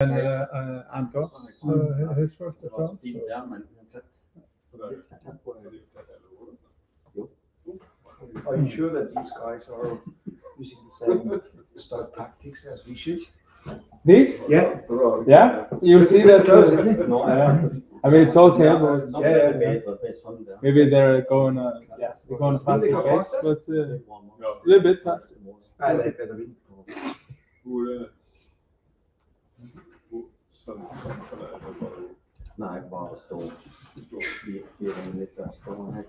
And Anders, his first account. Are you sure that these guys are using the same start tactics as we should? This? Yeah. Yeah. You see that? I mean, it's also maybe they're going, they're going faster pace, but a little bit faster. Nej, bare stå. Vi er lidt der står her.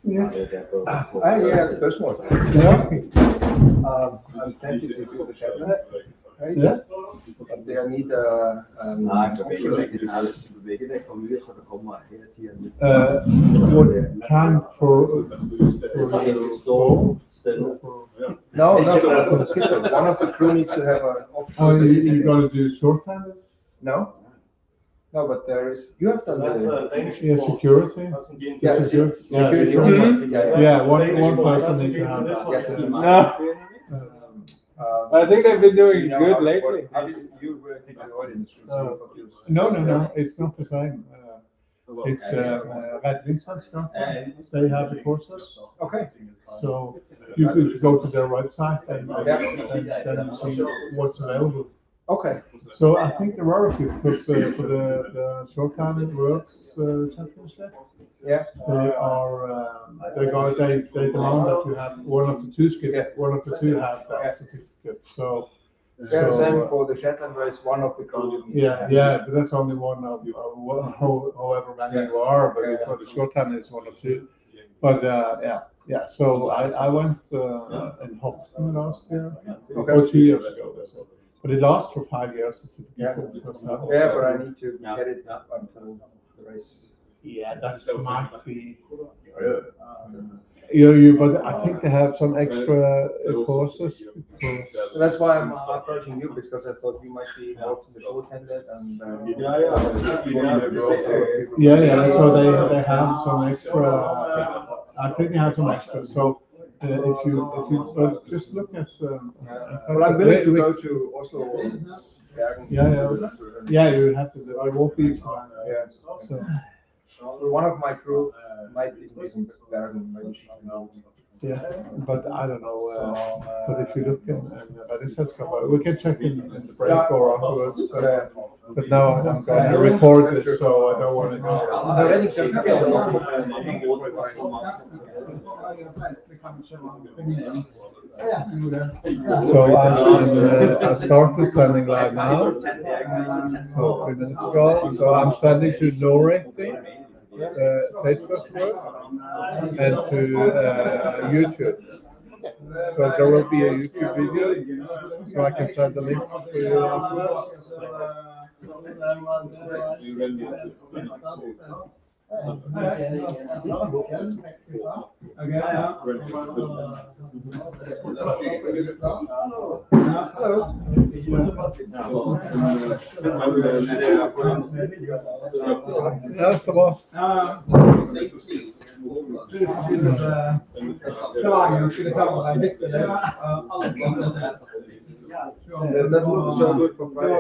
Yes. I have a spørgsmål. I'm tempted to do the Shetland, right? Yes. But they need Nej, bevæge det for mye, så der kommer hele tiden. What time for Stå stille. No, for the Shetland. One of the crew needs to have an Oh, you got to do short time? No? No, but there is. You have done Yeah, security. Yeah, security. security. Yeah, one person needs to have that. Yes. No. I think they've been doing good lately. You were in the audience. No, it's not the same. It's ratingtyper. They have the courses. Okay. So you could go to their website and then see what's available. Okay. So I think there are a few because for the short time World Championship, Yeah. they demand that you have one of the two skills. One of the two have that certificate. So. Yeah, same for the Shetland race. One of the crew. Yeah, but that's only one of however many you are. But for the short time, it's one or two. But yeah. So I went in Hoffman last year, or 2 years ago. So. But it lasts for 5 years. Yeah, but I need to get it until the race. Yeah, that might be. But I think they have some extra courses. So that's why I'm approaching you, because I thought you might be involved in the short-handed and. Yeah. So they have some extra. I think they have some extra. So. If you just look at. Well, I'm willing to go to Oslo. Yeah. You have to. I won't be. Yeah. So one of my crew might be in Bergen. Yeah, but I don't know. But if you look we can check in the break or afterwards. But now I'm going to record this, so I don't want to go. So I started sending live now, so 3 minutes ago. So I'm sending to no rating, Facebook group, and to YouTube. So there will be a YouTube video, so I can send the link to you afterwards. Ja, så bra. That would be so good for Friday.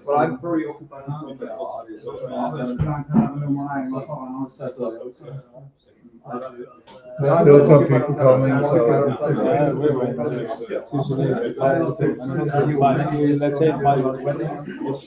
Well, I'm pretty occupied. There's some people coming, so it's usually let's say 5 minutes.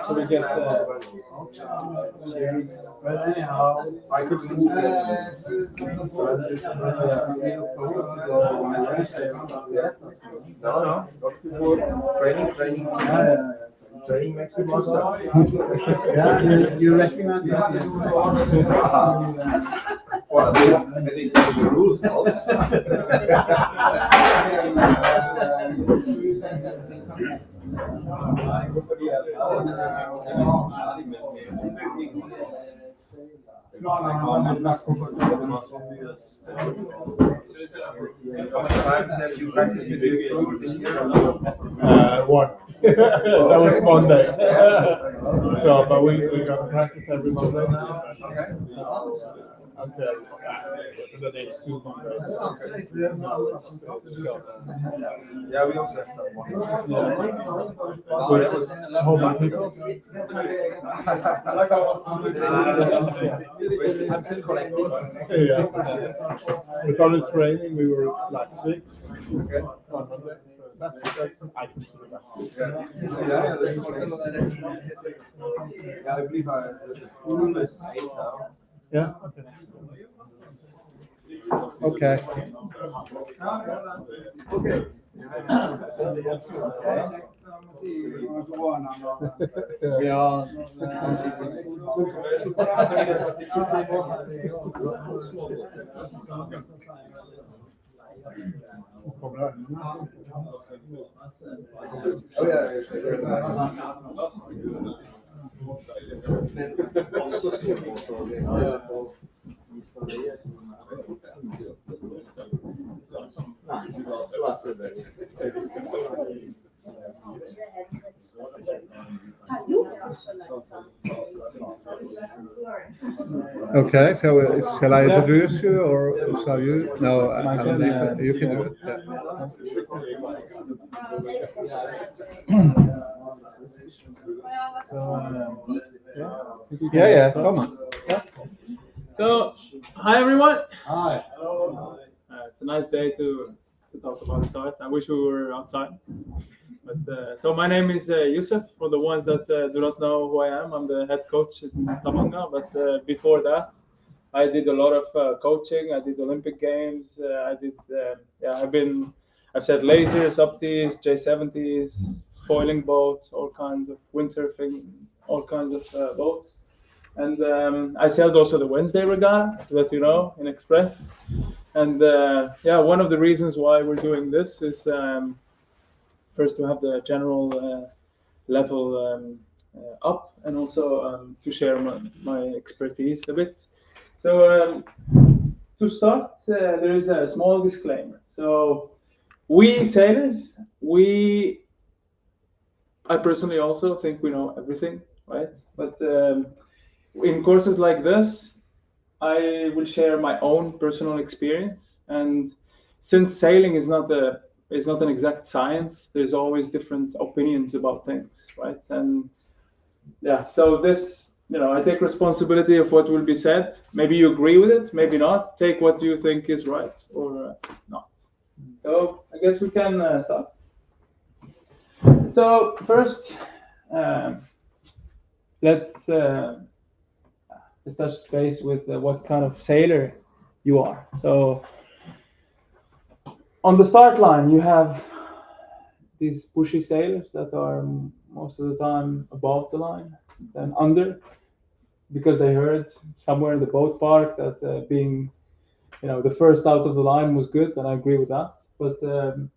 So we get but anyhow, I could move No, not before training. Training makes it more stuff. Yeah, you recognize that? Well, at least the rules helps. How many times have you practiced with the crew this year? One. That was Monday. So, but we're gonna practice every Monday now. Until the next 2 Mondays. Yeah, we also have that one. How many people? I'm still collecting. Yeah. We thought it's raining, we were like 6. Okay. On Monday. So that's I consider that. Yeah, I believe the pool is 8 now. Yeah. Okay. Okay. Ja. Oh yeah. Okay, so shall I introduce you or shall you? No, you can do it. Yeah, come on. So, hi everyone. Hi. It's a nice day to talk about stars. I wish we were outside. But so my name is Yusuf. For the ones that do not know who I am, I'm the head coach in Stavanger. But before that, I did a lot of coaching. I did Olympic Games. I've set lasers, opties, J70s, foiling boats, all kinds of windsurfing, all kinds of boats. And I sailed also the Wednesday regatta, so that you know, in Express. And one of the reasons why we're doing this is first to have the general level up, and also to share my expertise a bit. So to start, there is a small disclaimer. So we sailors, I personally also think we know everything, right? But in courses like this, I will share my own personal experience. And since sailing is not an exact science, there's always different opinions about things, right? And yeah, so this, I take responsibility of what will be said. Maybe you agree with it, maybe not. Take what you think is right or not. So I guess we can start. So first, let's touch base with what kind of sailor you are. So on the start line, you have these pushy sailors that are most of the time above the line, then under, because they heard somewhere in the boat park that being, the first out of the line was good, and I agree with that. But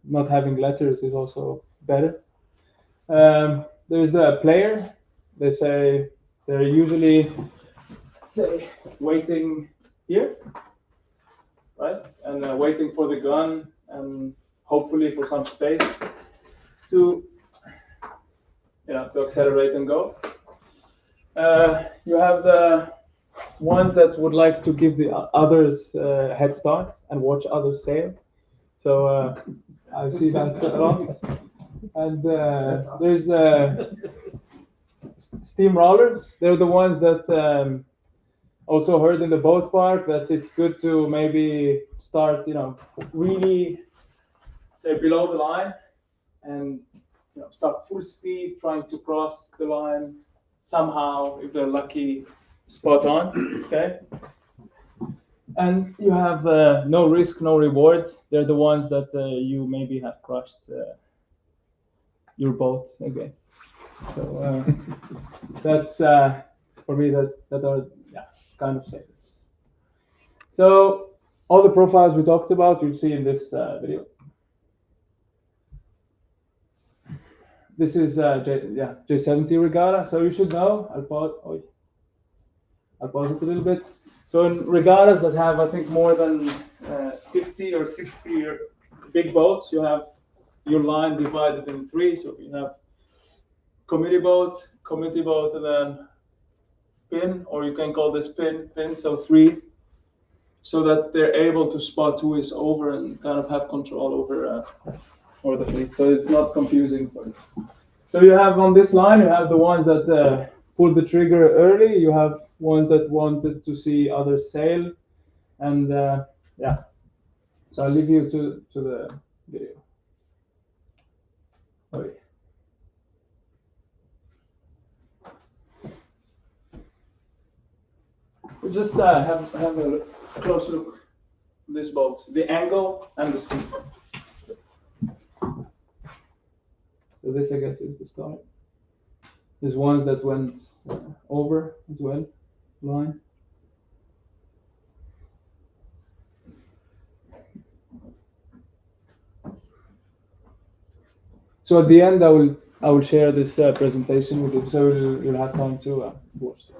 not having letters is also better. There's the player. They say they're usually waiting here, right, and waiting for the gun and hopefully for some space to accelerate and go. You have the ones that would like to give the others head start and watch others sail. So I see that a lot. And there's steam rollers. They're the ones that also heard in the boat park that it's good to maybe start, really say below the line and start full speed trying to cross the line somehow, if they're lucky, spot on. Okay. And you have no risk, no reward. They're the ones that you maybe have crushed your boat against. So that's for me that are kind of sailors. So all the profiles we talked about you'll see in this video. This is J70 regatta. So you should know. I'll pause it a little bit. So in regattas that have, I think, more than 50 or 60 big boats, you have your line divided in three. So you have committee boat, and then pin, or you can call this pin, so three, so that they're able to spot who is over and kind of have control over the fleet. So it's not confusing for you. So you have on this line, you have the ones that pulled the trigger early, you have ones that wanted to see others sail, and yeah. So I'll leave you to the video. Okay. We'll just have a close look at this boat, the angle and the speed. So this, I guess, is the start. There's ones that went over as well, line. So at the end, I will share this presentation with you, so you'll have time to watch this.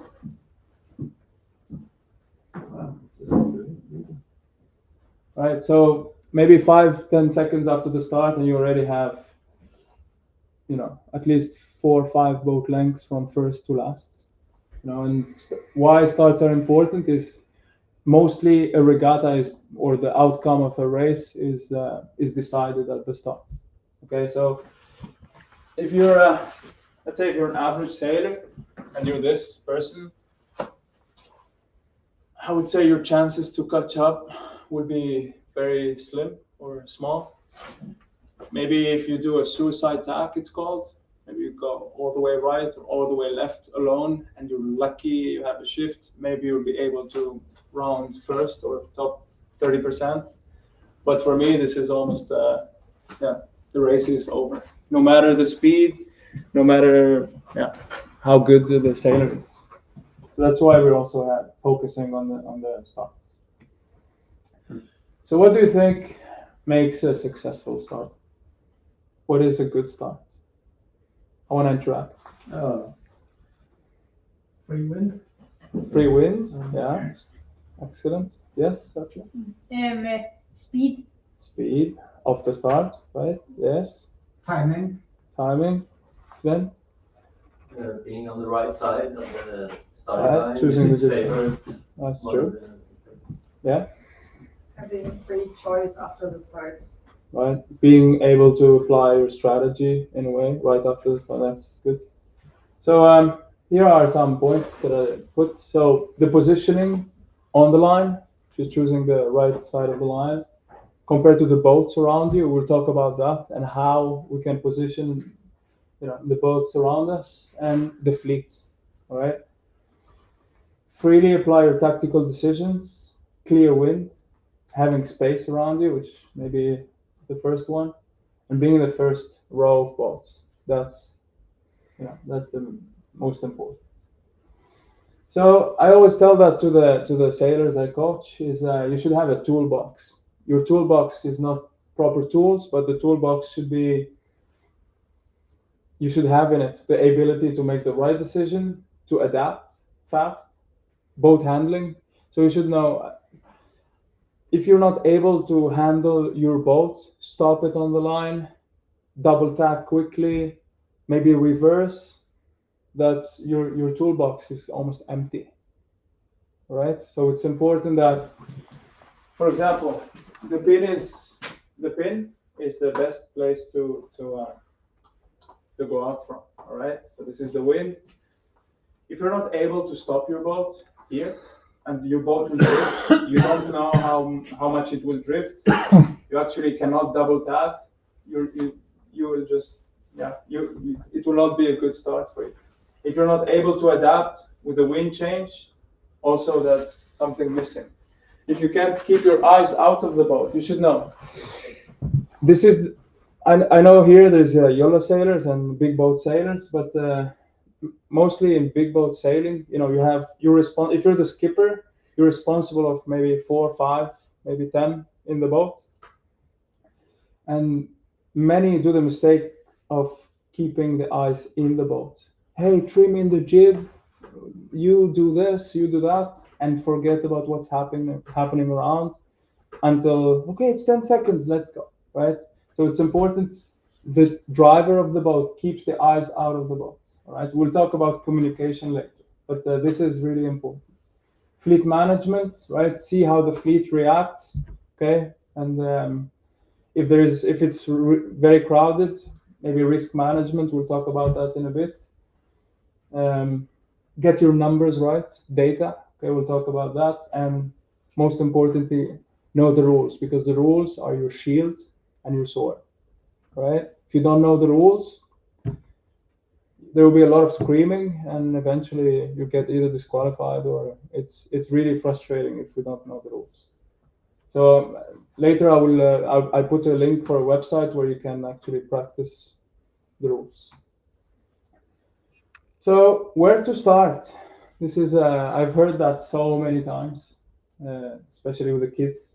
Right. So maybe 5-10 seconds after the start, and you already have, at least 4 or 5 boat lengths from first to last. And why starts are important is mostly a regatta or the outcome of a race is decided at the start. Okay, so if you're let's say if you're an average sailor and you're this person, I would say your chances to catch up would be very slim or small. Maybe if you do a suicide tack, it's called, maybe you go all the way right or all the way left alone, and you're lucky you have a shift, maybe you'll be able to round first or top 30%. But for me, this is almost, the race is over. No matter the speed, no matter how good the sailor is. So that's why we're also focusing on the starts. So what do you think makes a successful start? What is a good start? I want to interact. Free wind. Free wind, yeah. Excellent. Yes, Satya? Speed. Speed of the start, right? Yes. Timing. Timing. Sven? Being on the right side of the start Right, line. choosing the good favorite. That's true. Yeah. Having free choice after the start. Right. Being able to apply your strategy in a way right after the start. That's good. So here are some points that I put. So the positioning on the line, just choosing the right side of the line, compared to the boats around you. We'll talk about that and how we can position, the boats around us and the fleet. All right. Freely apply your tactical decisions. Clear wind, having space around you, which maybe the first one, and being in the first row of boats. That's the most important. So I always tell that to the sailors I coach is you should have a toolbox. Your toolbox is not proper tools, but the toolbox you should have in it the ability to make the right decision, to adapt fast, boat handling. So you should know if you're not able to handle your boat, stop it on the line, double tack quickly, maybe reverse. That's your toolbox is almost empty. Right? So it's important that, for example, the pin is the best place to go out from. All right. So this is the wind. If you're not able to stop your boat here, and your boat will drift, you don't know how much it will drift. You actually cannot double tap. You will just it will not be a good start for you. If you're not able to adapt with the wind change, also that's something missing. If you can't keep your eyes out of the boat, you should know. This is, I know here there's YOLO sailors and big boat sailors, but mostly in big boat sailing, if you're the skipper, you're responsible of maybe 4, 5, maybe 10 in the boat. And many do the mistake of keeping the eyes in the boat. Hey, trim in the jib, you do this, you do that, and forget about what's happening around until, okay, it's 10 seconds, let's go, right? So it's important the driver of the boat keeps the eyes out of the boat, all right? We'll talk about communication later, but this is really important. Fleet management, right? See how the fleet reacts, okay? And if it's very crowded, maybe risk management, we'll talk about that in a bit. Get your numbers right, data, okay, we'll talk about that. And most importantly, know the rules, because the rules are your shield and your sword, right? If you don't know the rules, there will be a lot of screaming, and eventually you get either disqualified, or it's really frustrating if you don't know the rules. So later I put a link for a website where you can actually practice the rules. So where to start? This is I've heard that so many times, especially with the kids.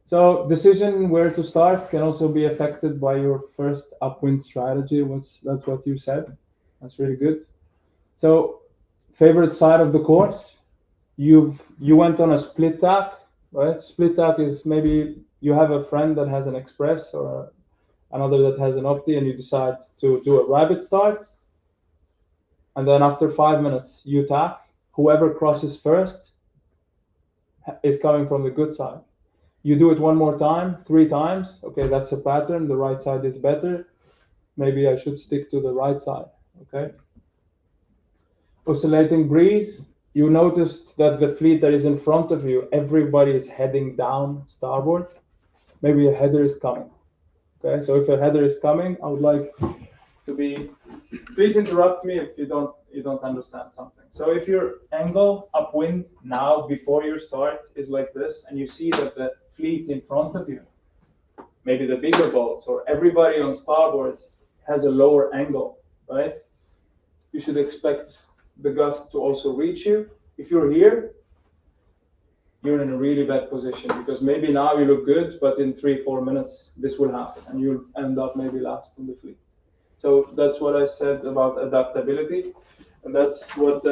So decision where to start can also be affected by your first upwind strategy. That's what you said. That's really good. So favorite side of the course, you went on a split tack, right? Split tack is maybe you have a friend that has an express or another that has an opti, and you decide to do a rabbit start. And then after 5 minutes, you tack. Whoever crosses first is coming from the good side. You do it one more time, 3 times. Okay, that's a pattern. The right side is better. Maybe I should stick to the right side. Okay. Oscillating breeze. You noticed that the fleet that is in front of you, everybody is heading down starboard. Maybe a header is coming. Okay, so if a header is coming, I would like to be. Please interrupt me if you don't understand something. So if your angle upwind now before your start is like this, and you see that the fleet in front of you, maybe the bigger boats or everybody on starboard has a lower angle, right? You should expect the gust to also reach you. If you're here, you're in a really bad position, because maybe now you look good, but in 3-4 minutes this will happen and you'll end up maybe last in the fleet. So that's what I said about adaptability, and that's what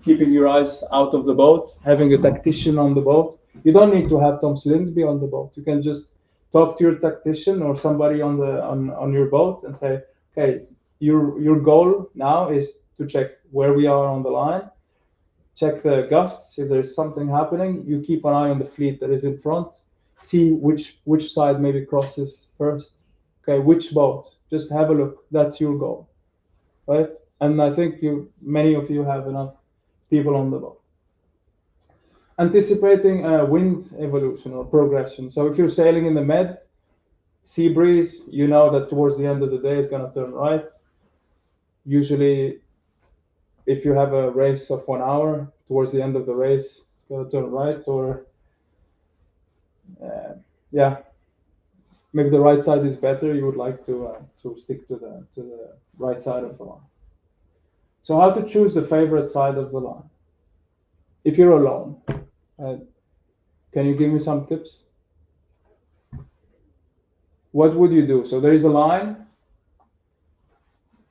keeping your eyes out of the boat, having a tactician on the boat. You don't need to have Tom Slingsby on the boat. You can just talk to your tactician or somebody on your boat and say, okay, your goal now is to check where we are on the line, check the gusts. If there's something happening, you keep an eye on the fleet that is in front, see which side maybe crosses first. Okay, which boat? Just have a look. That's your goal, right? And I think many of you have enough people on the boat. Anticipating wind evolution or progression. So if you're sailing in the Med, sea breeze, you know that towards the end of the day it's going to turn right. Usually, if you have a race of 1 hour, towards the end of the race, it's going to turn right, or maybe the right side is better. You would like to stick to the right side of the line. So how to choose the favorite side of the line? If you're alone, can you give me some tips? What would you do? So there is a line.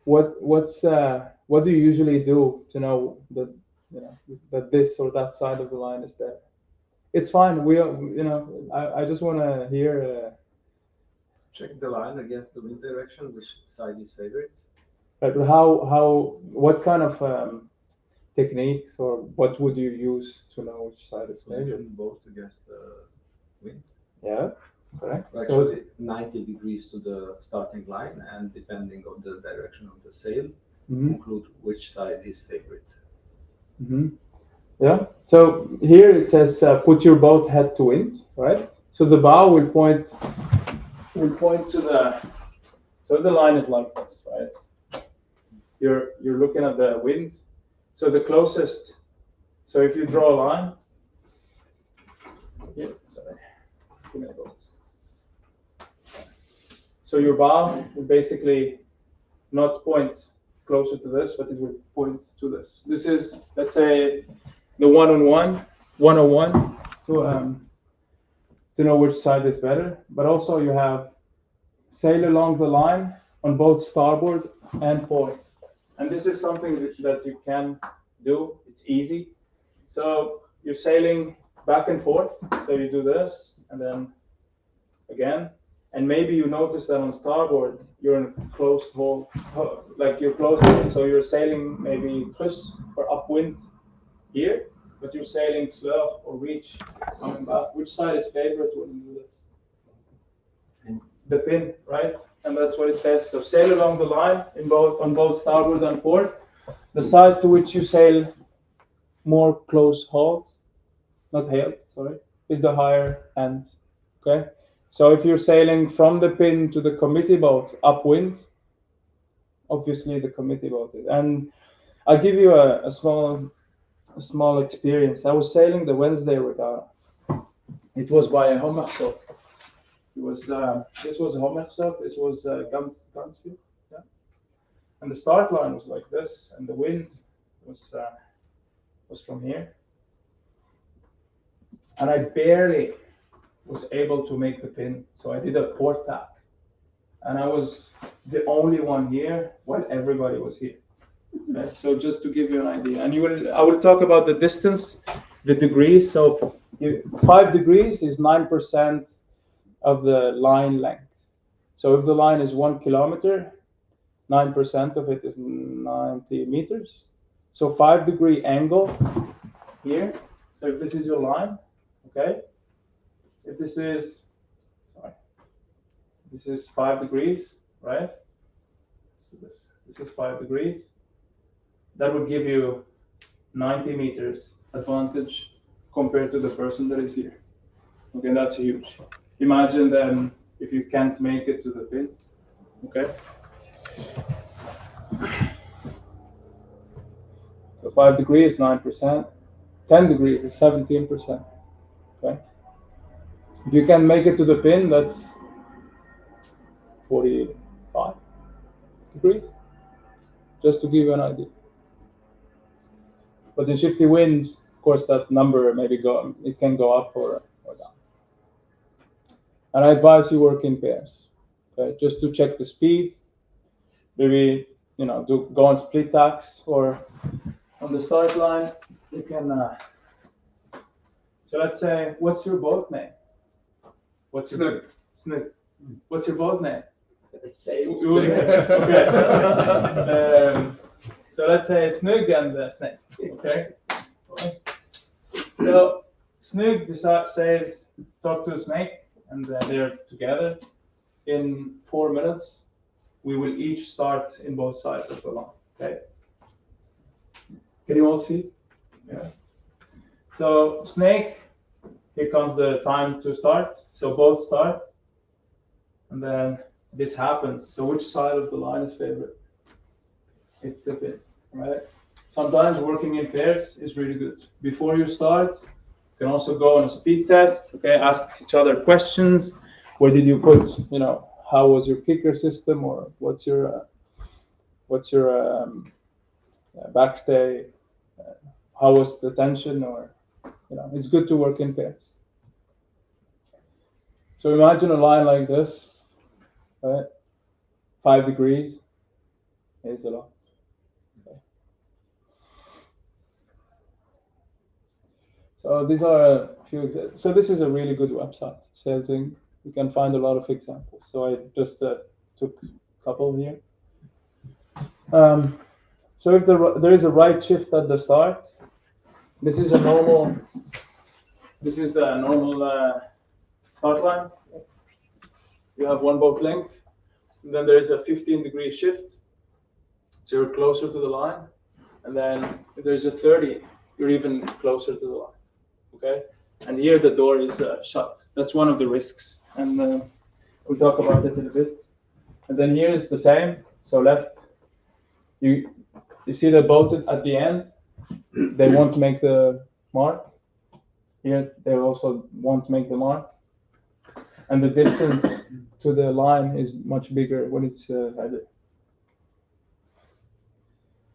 What do you usually do to know that this or that side of the line is better? It's fine. I just want to hear. Check the line against the wind direction, which side is favorite. Right, but what kind of techniques, or what would you use to know which side is favorite? Both against the wind. Yeah, correct. Actually, 90 degrees to the starting line, and depending on the direction of the sail, conclude which side is favorite. Yeah. So here it says put your boat head to wind, right? So the bow will point to the. So the line is like this, right? You're looking at the wind. So the closest. So if you draw a line. Yeah, sorry. So your bow will basically not point closer to this, but it will point to this. This is, let's say, the 101 to know which side is better. But also you have sail along the line on both starboard and port. And this is something that you can do. It's easy. So you're sailing back and forth. So you do this and then again. And maybe you notice that on starboard, you're in a closed hole, like you're closed, so you're sailing maybe close or upwind here, but you're sailing slow or reach coming back. Which side is favorite when you do this? The pin, right? And that's what it says. So sail along the line on both starboard and port. The side to which you sail more close hauled, not hailed, sorry, is the higher end. Okay. So if you're sailing from the pin to the committee boat upwind, obviously the committee boat is. And I'll give you a small experience. I was sailing the Wednesday regatta. It was by a Hommersop. It was this was a Hommersop. This was Gansview. Yeah. And the start line was like this, and the wind was from here. And I barely was able to make the pin, so I did a port tack, and I was the only one here while everybody was here. Okay? So just to give you an idea, and I will talk about the distance, the degrees. So 5 degrees is 9% of the line length. So if the line is 1 kilometer, 9% of it is 90 meters. So 5-degree angle here. So if this is your line, okay. If this is 5 degrees, right? So this is 5 degrees. That would give you 90 meters advantage compared to the person that is here. Okay, that's huge. Imagine then if you can't make it to the pin. Okay. So 5 degrees, 9%. 10 degrees is 17%. Okay. If you can make it to the pin, that's 45 degrees, just to give you an idea. But in shifty winds, of course, that number it can go up or down. And I advise you work in pairs, okay, just to check the speed. Maybe go on split tacks or on the start line. You can. So let's say, what's your boat name? What's your Snug? What's your boat name? Same. Okay. So let's say Snug and Snake. Okay. So Snug says, talk to a snake, and they're together. In 4 minutes, we will each start in both sides of the line. Okay. Can you all see? Yeah. So Snake, here comes the time to start. So both start, and then this happens. So which side of the line is favorite? It's the pin, right? Sometimes working in pairs is really good. Before you start, you can also go on a speed test. Okay, ask each other questions. Where did you put? How was your kicker system, or what's your backstay? How was the tension? Or it's good to work in pairs. So imagine a line like this, right? 5 degrees is a lot. Okay. So these are a few examples. So this is a really good website, Salesing. You can find a lot of examples. So I just took a couple here. So if there is a right shift at the start, this is the normal start line. You have one boat length, and then there is a 15-degree shift, so you're closer to the line, and then if there's a 30, you're even closer to the line. Okay, and here the door is shut. That's one of the risks, and we'll talk about it in a bit. And then here is the same. So left, you see the boat at the end. They won't make the mark. Here they also won't make the mark, and the distance to the line is much bigger when it's headed.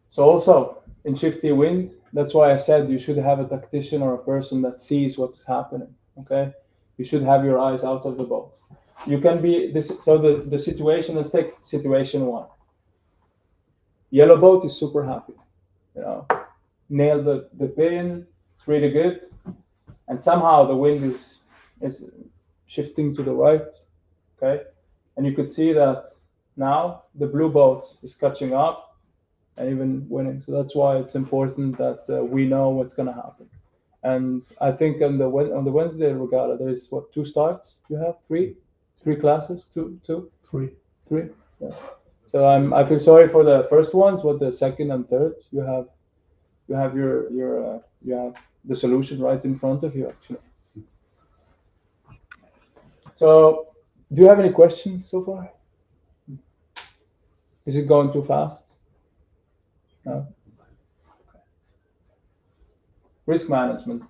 So also in shifty wind, that's why I said you should have a tactician or a person that sees what's happening. Okay, you should have your eyes out of the boat. You can be this. So the situation. Let's take situation 1. Yellow boat is super happy, you know, nailed the pin, it's really good, and somehow the wind is shifting to the right, okay, and you could see that now the blue boat is catching up and even winning. So that's why it's important that we know what's going to happen. And I think on the Wednesday regatta, there's what, 2 starts? You have 3 classes, two, 3. yeah. So I feel sorry for the first ones, but the second and third, you have you have the solution right in front of you actually. So do you have any questions so far? Is it going too fast? No. Okay. Risk management.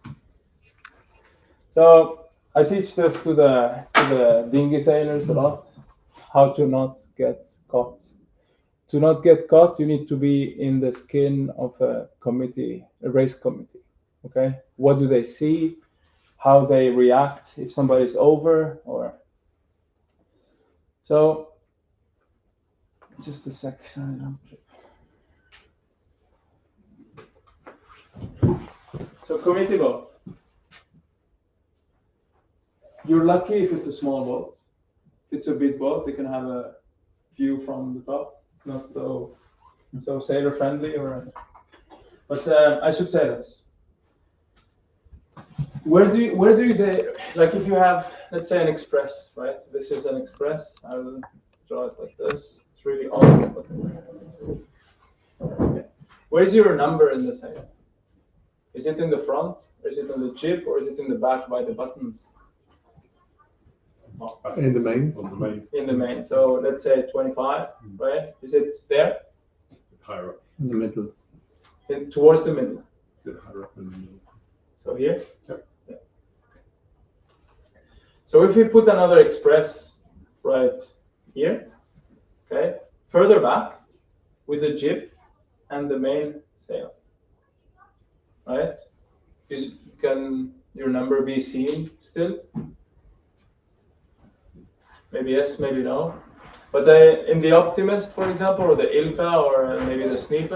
So I teach this to the dinghy sailors a lot, how to not get caught. To not get caught, you need to be in the skin of a committee, a race committee. Okay, what do they see? How they react if somebody's over or. So, just a sec. So committee boat. You're lucky if it's a small boat. If it's a big boat, they can have a view from the top. It's not so sailor friendly, but I should say this. Where do you like if you have, let's say, an express, right? This is an express. I will draw it like this. It's really odd. But okay. Where's your number in the sail? Is it in the front, or is it on the jib, or is it in the back by the buttons? In the main. In the main. So let's say 25, right? Is it there? Higher up. In the middle. Towards the middle. Higher up in the middle. So here? Yep. Yeah. So if we put another express right here, okay, further back with the jib and the main sail, right? Can your number be seen still? Maybe yes, maybe no. But in the Optimist, for example, or the Hvilke, or maybe the Snipe,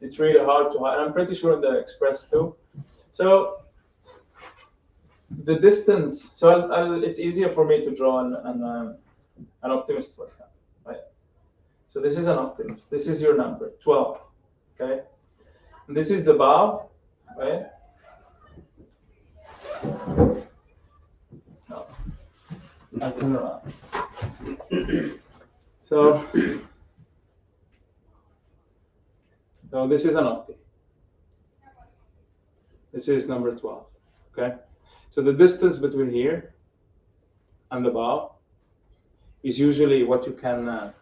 it's really hard to hide. I'm pretty sure in the Express too. So the distance. So it's easier for me to draw an Optimist, for example, right? So this is an Optimist. This is your number, 12. Okay. And this is the bow, right? No. I'll turn around. So this is an opti. This is number 12. Okay. So the distance between here and the bow is usually what you can.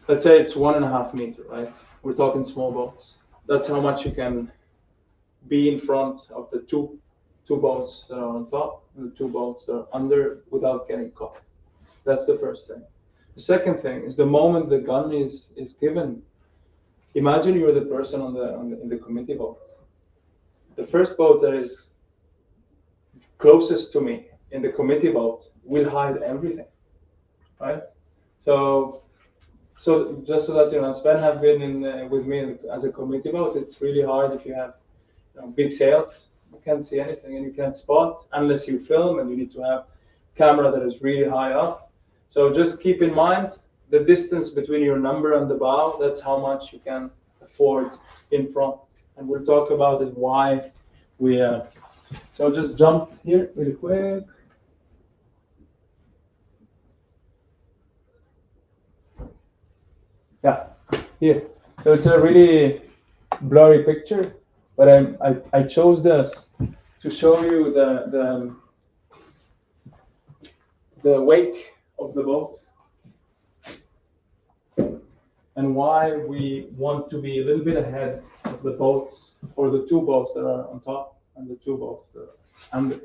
Let's say it's 1.5 meters, right? We're talking small boats. That's how much you can be in front of the two boats that are on top and the 2 boats that are under without getting caught. That's the first thing. The second thing is the moment the gun is given. Imagine you're the person in the committee boat. The first boat that is closest to me in the committee boat will hide everything, right? So just so that you know, Sven have been with me as a committee boat. It's really hard if you have big sails. You can't see anything and you can't spot unless you film, and you need to have camera that is really high up. So just keep in mind the distance between your number and the bow. That's how much you can afford in front, and we'll talk about it why we. So just jump here really quick. Yeah, here. So it's a really blurry picture, but I chose this to show you the wake of the boat and why we want to be a little bit ahead of the boats, or the 2 boats that are on top and the 2 boats that are under.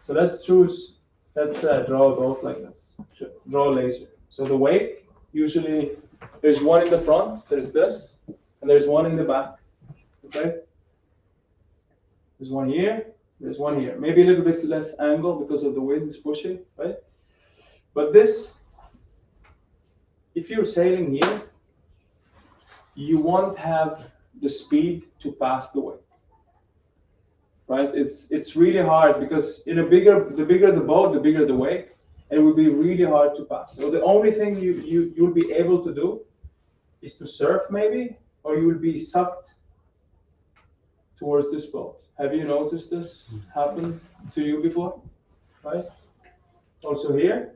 So let's draw a boat like this. Draw a laser. So the wake, usually there's one in the front, there's this, and there's one in the back. Okay? There's one here, there's one here. Maybe a little bit less angle because of the wind is pushing, right? But this if you're sailing here, you won't have the speed to pass the wake, right? It's really hard because the bigger the boat, the bigger the wake, and it will be really hard to pass. So the only thing you'll be able to do is to surf maybe, or you will be sucked towards this boat. Have you noticed this happen to you before? Right? Also here,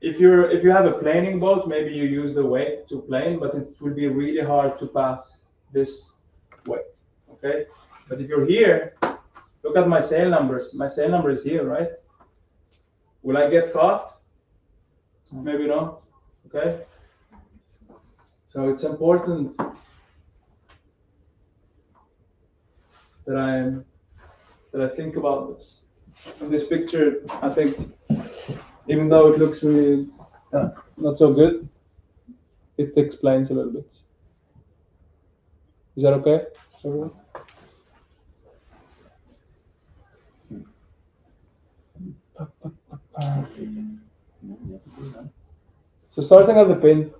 if you have a planing boat, maybe you use the wake to plane, but it will be really hard to pass this wake. Okay? But if you're here, look at my sail numbers. My sail number is here, right? Will I get caught? Maybe not. Okay? So it's important that I think about this. In this picture, I think, even though it looks really not so good, it explains a little bit. Is that okay, everyone? So starting at the pin.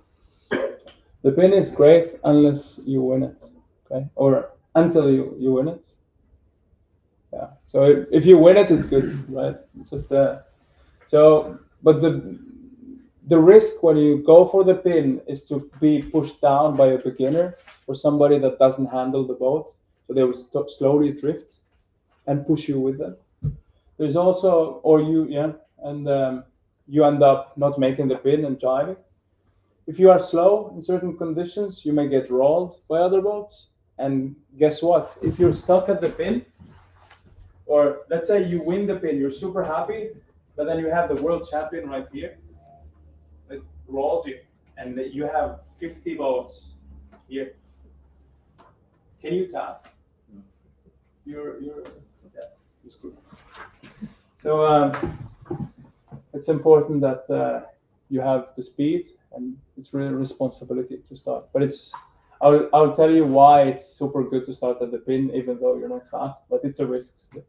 The pin is great unless you win it, okay? Or until you win it. Yeah. So if you win it, it's good, right? Just but the risk when you go for the pin is to be pushed down by a beginner or somebody that doesn't handle the boat, so they will slowly drift and push you with them. There's also, you end up not making the pin and jiving. If you are slow in certain conditions, you may get rolled by other boats. And guess what? If you're stuck at the pin, or let's say you win the pin, you're super happy, but then you have the world champion right here that rolled you, and you have 50 boats here. Can you tap? You're screwed. So it's important that you have the speed, and it's really a responsibility to start. But I'll tell you why it's super good to start at the pin, even though you're not fast, but it's a risk still.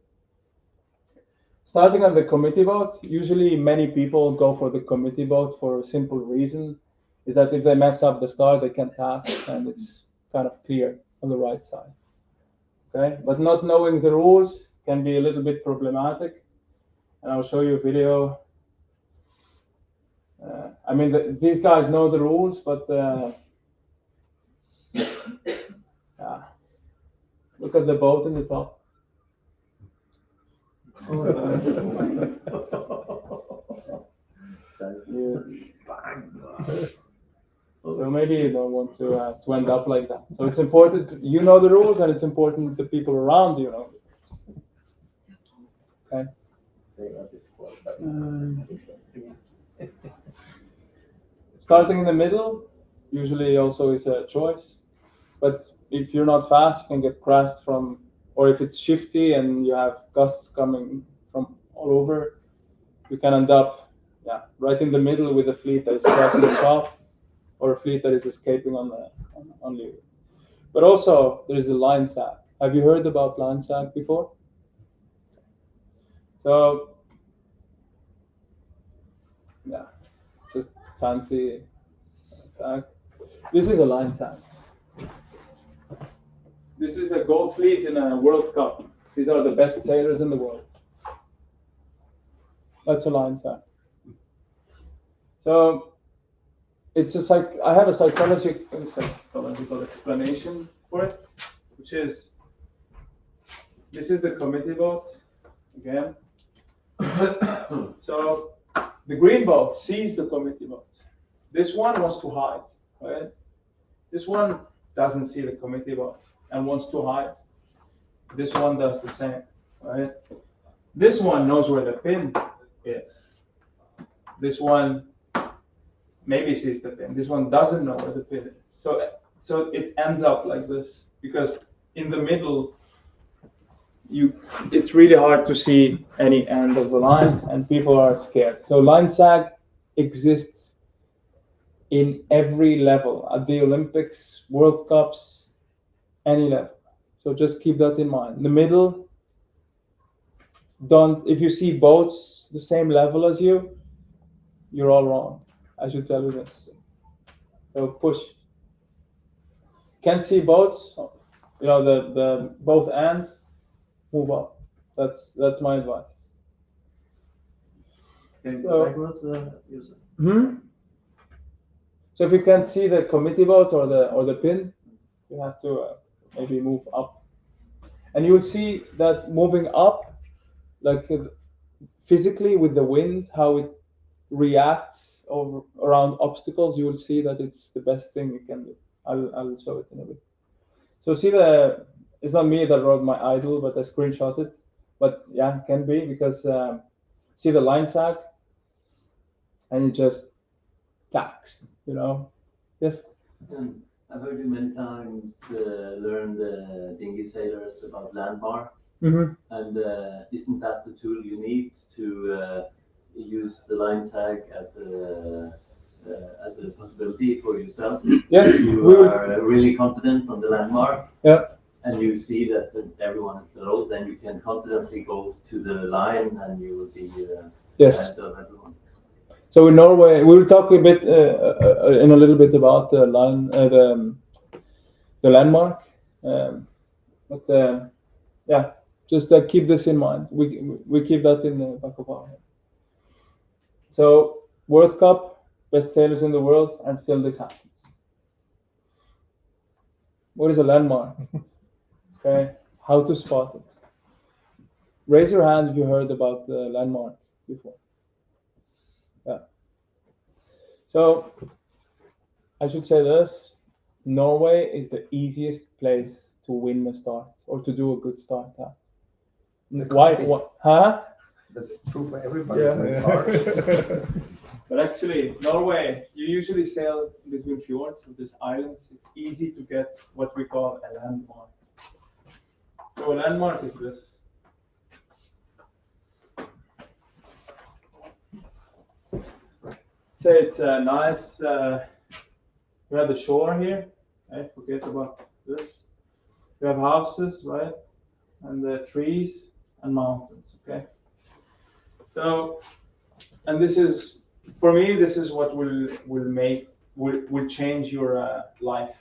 Starting on the committee boat, usually many people go for the committee boat for a simple reason, is that if they mess up the start, they can tap, and it's kind of clear on the right side. Okay, but not knowing the rules can be a little bit problematic, and I'll show you a video. I mean, these guys know the rules, but look at the boat in the top. So maybe you don't want to end up like that. So it's important you know the rules, and it's important the people around you know. Okay. Starting in the middle usually also is a choice, but if you're not fast, you can get crashed from, or if it's shifty and you have gusts coming from all over, you can end up right in the middle with a fleet that is crossing the top, or a fleet that is escaping on leeward. But also there is a line sag. Have you heard about line sag before? So just fancy sag. This is a line sag. This is a gold fleet in a World Cup. These are the best sailors in the world. That's a line sag. So it's I have a psychological explanation for it, which is this is the committee boat again. So the green boat sees the committee boat. This one wants to hide, right? This one doesn't see the committee boat and wants to hide. This one does the same, right? This one knows where the pin is. This one maybe sees the pin. This one doesn't know where the pin is. So it ends up like this, because in the middle, it's really hard to see any end of the line, and people are scared. So line sag exists in every level, at the Olympics, World Cups, any level. So just keep that in mind. In the middle, if you see boats the same level as you, you're all wrong. I should tell you this. So push. Can't see boats, you know, the both ends, move up. That's my advice. Can you So- go backwards, user? So if you can't see the committee boat or the pin, you have to maybe move up. And you will see that moving up, like physically with the wind, how it reacts around obstacles, you will see that it's the best thing you can do. I'll show it in a bit. So see it's not me that wrote my idle, but I screenshot it. But yeah, it can be because see the line sag, and it just tacks, you know. Yes. I've heard you many times learn the dinghy sailors about landmark, Mm-hmm. and isn't that the tool you need to use the line sag as a possibility for yourself? Yes. You are really confident on the landmark. Yeah. And you see that everyone is below, then you can confidently go to the line, and you will be Yes. ahead of everyone. So in Norway, we will talk a bit in a little bit about the line, the landmark. But yeah, just keep this in mind. We keep that in the back of our head. So World Cup, best sailors in the world, and still this happens. What is a landmark? Okay, how to spot it. Raise your hand if you heard about the landmark before. Yeah. So I should say this: Norway is the easiest place to win a start or to do a good start at. Why? What? Huh? That's true for everybody. Yeah. So it's hard. But actually, Norway, you usually sail between fjords, so there's islands. It's easy to get what we call a landmark. So a landmark is this. Say it's a nice, you have the shore here, right? Forget about this. You have houses, right? And the trees and mountains, okay? So, and this is, for me, this is what will change your life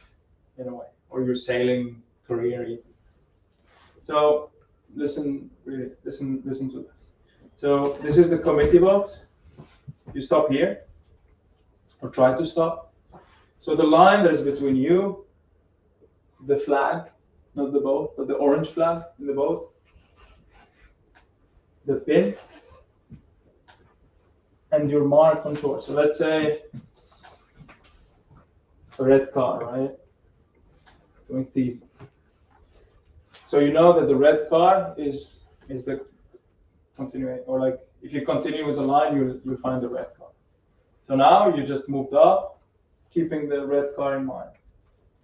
in a way, or your sailing career even. So listen to this. So this is the committee boat. You stop here, or try to stop. So the line that is between you, the flag, not the boat, but the orange flag in the boat, the pin, and your mark on shore. So let's say a red car, right? To make it easy. So you know that the red car is the continuing, or like if you continue with the line, you'll find the red car. So now you just moved up, keeping the red car in mind.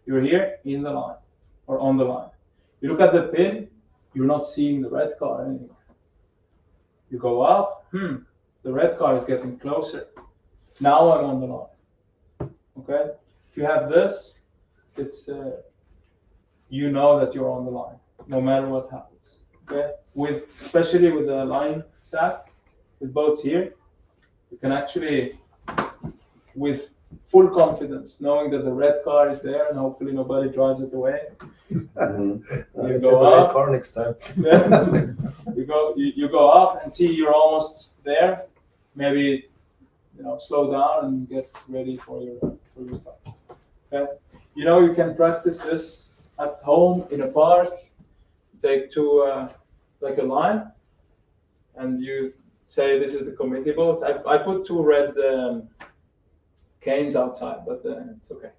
You're here in the line or on the line. You look at the pin, you're not seeing the red car anymore. You go up, the red car is getting closer. Now I'm on the line. Okay? If you have this, it's you know that you're on the line, no matter what happens. Okay? Especially with the line sack, with boats here, you can actually, with full confidence, knowing that the red car is there and hopefully nobody drives it away. You go up. Car next time. Yeah. You go up and see you're almost there. Maybe slow down and get ready for your start. Okay. You can practice this at home in a park. Take two like a line, and you say this is the committee boat. I put two red canes outside, but it's okay.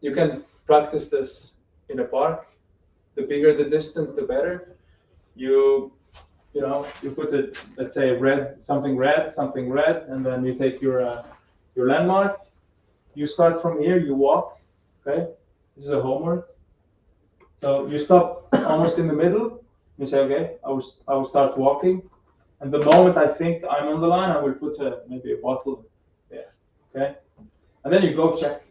You can practice this in a park. The bigger the distance, the better. You put it, let's say something red, and then you take your landmark. You start from here. You walk. Okay, this is a homework. So you stop almost in the middle. You say, okay, I will start walking, and the moment I think I'm on the line, I will put maybe a bottle there. Okay, and then you go check.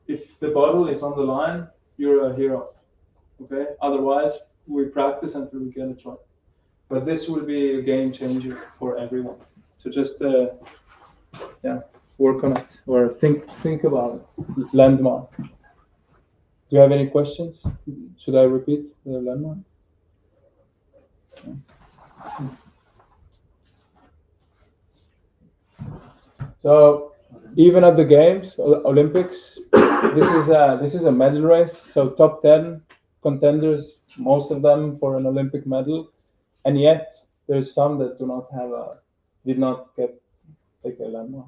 If the bottle is on the line, you're a hero. Okay, otherwise we practice until we get it right. But this will be a game changer for everyone. So just work on it or think about it. Landmark. Do you have any questions? Should I repeat the landmark? So even at the games, Olympics, this is a medal race. So top 10 contenders, most of them for an Olympic medal, and yet there's some that did not take a landmark.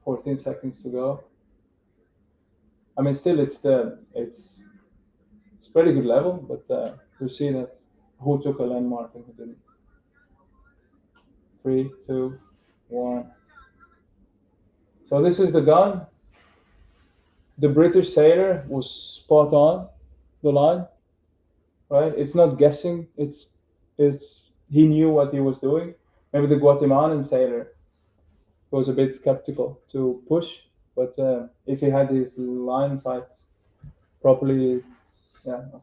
"14 seconds to go." I mean, still, it's pretty good level, but you see that who took a landmark and who didn't. 3, 2, 1. So this is the gun. The British sailor was spot on the line, right? It's not guessing. It's he knew what he was doing. Maybe the Guatemalan sailor was a bit skeptical to push, but if he had his line sight properly,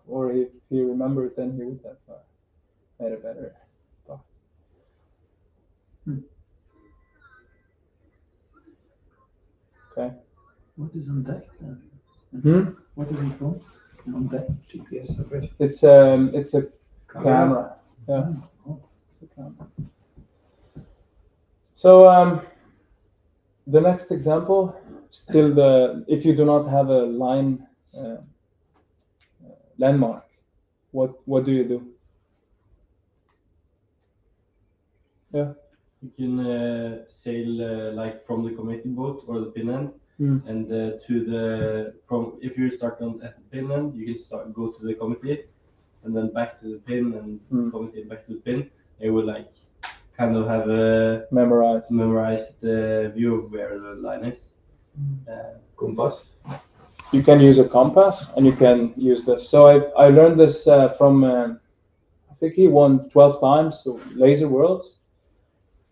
or if he remembered, then he would have made a better start. Okay. What is on deck then? Hmm? What is it from? On deck? GPS. It's a camera. Yeah. It's a camera. So the next example, still if you do not have a line landmark, what do you do? Yeah. You can sail like from the committee boat or the pin end, and if you start at the pin end, you can go to the committee, and then back to the pin and committee back to the pin. It will like kind of have a memorized view of where the line is. Compass. You can use a compass, and you can use this. So I learned this from I think he won 12 times so Laser Worlds,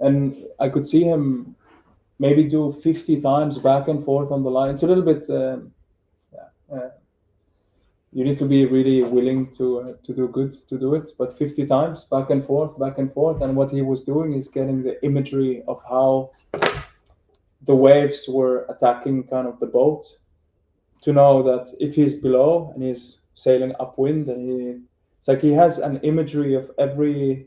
and I could see him maybe do 50 times back and forth on the line. It's a little bit you need to be really willing to do good to do it, but 50 times back and forth, and what he was doing is getting the imagery of how the waves were attacking kind of the boat, to know that if he's below and he's sailing upwind, and it's like he has an imagery of every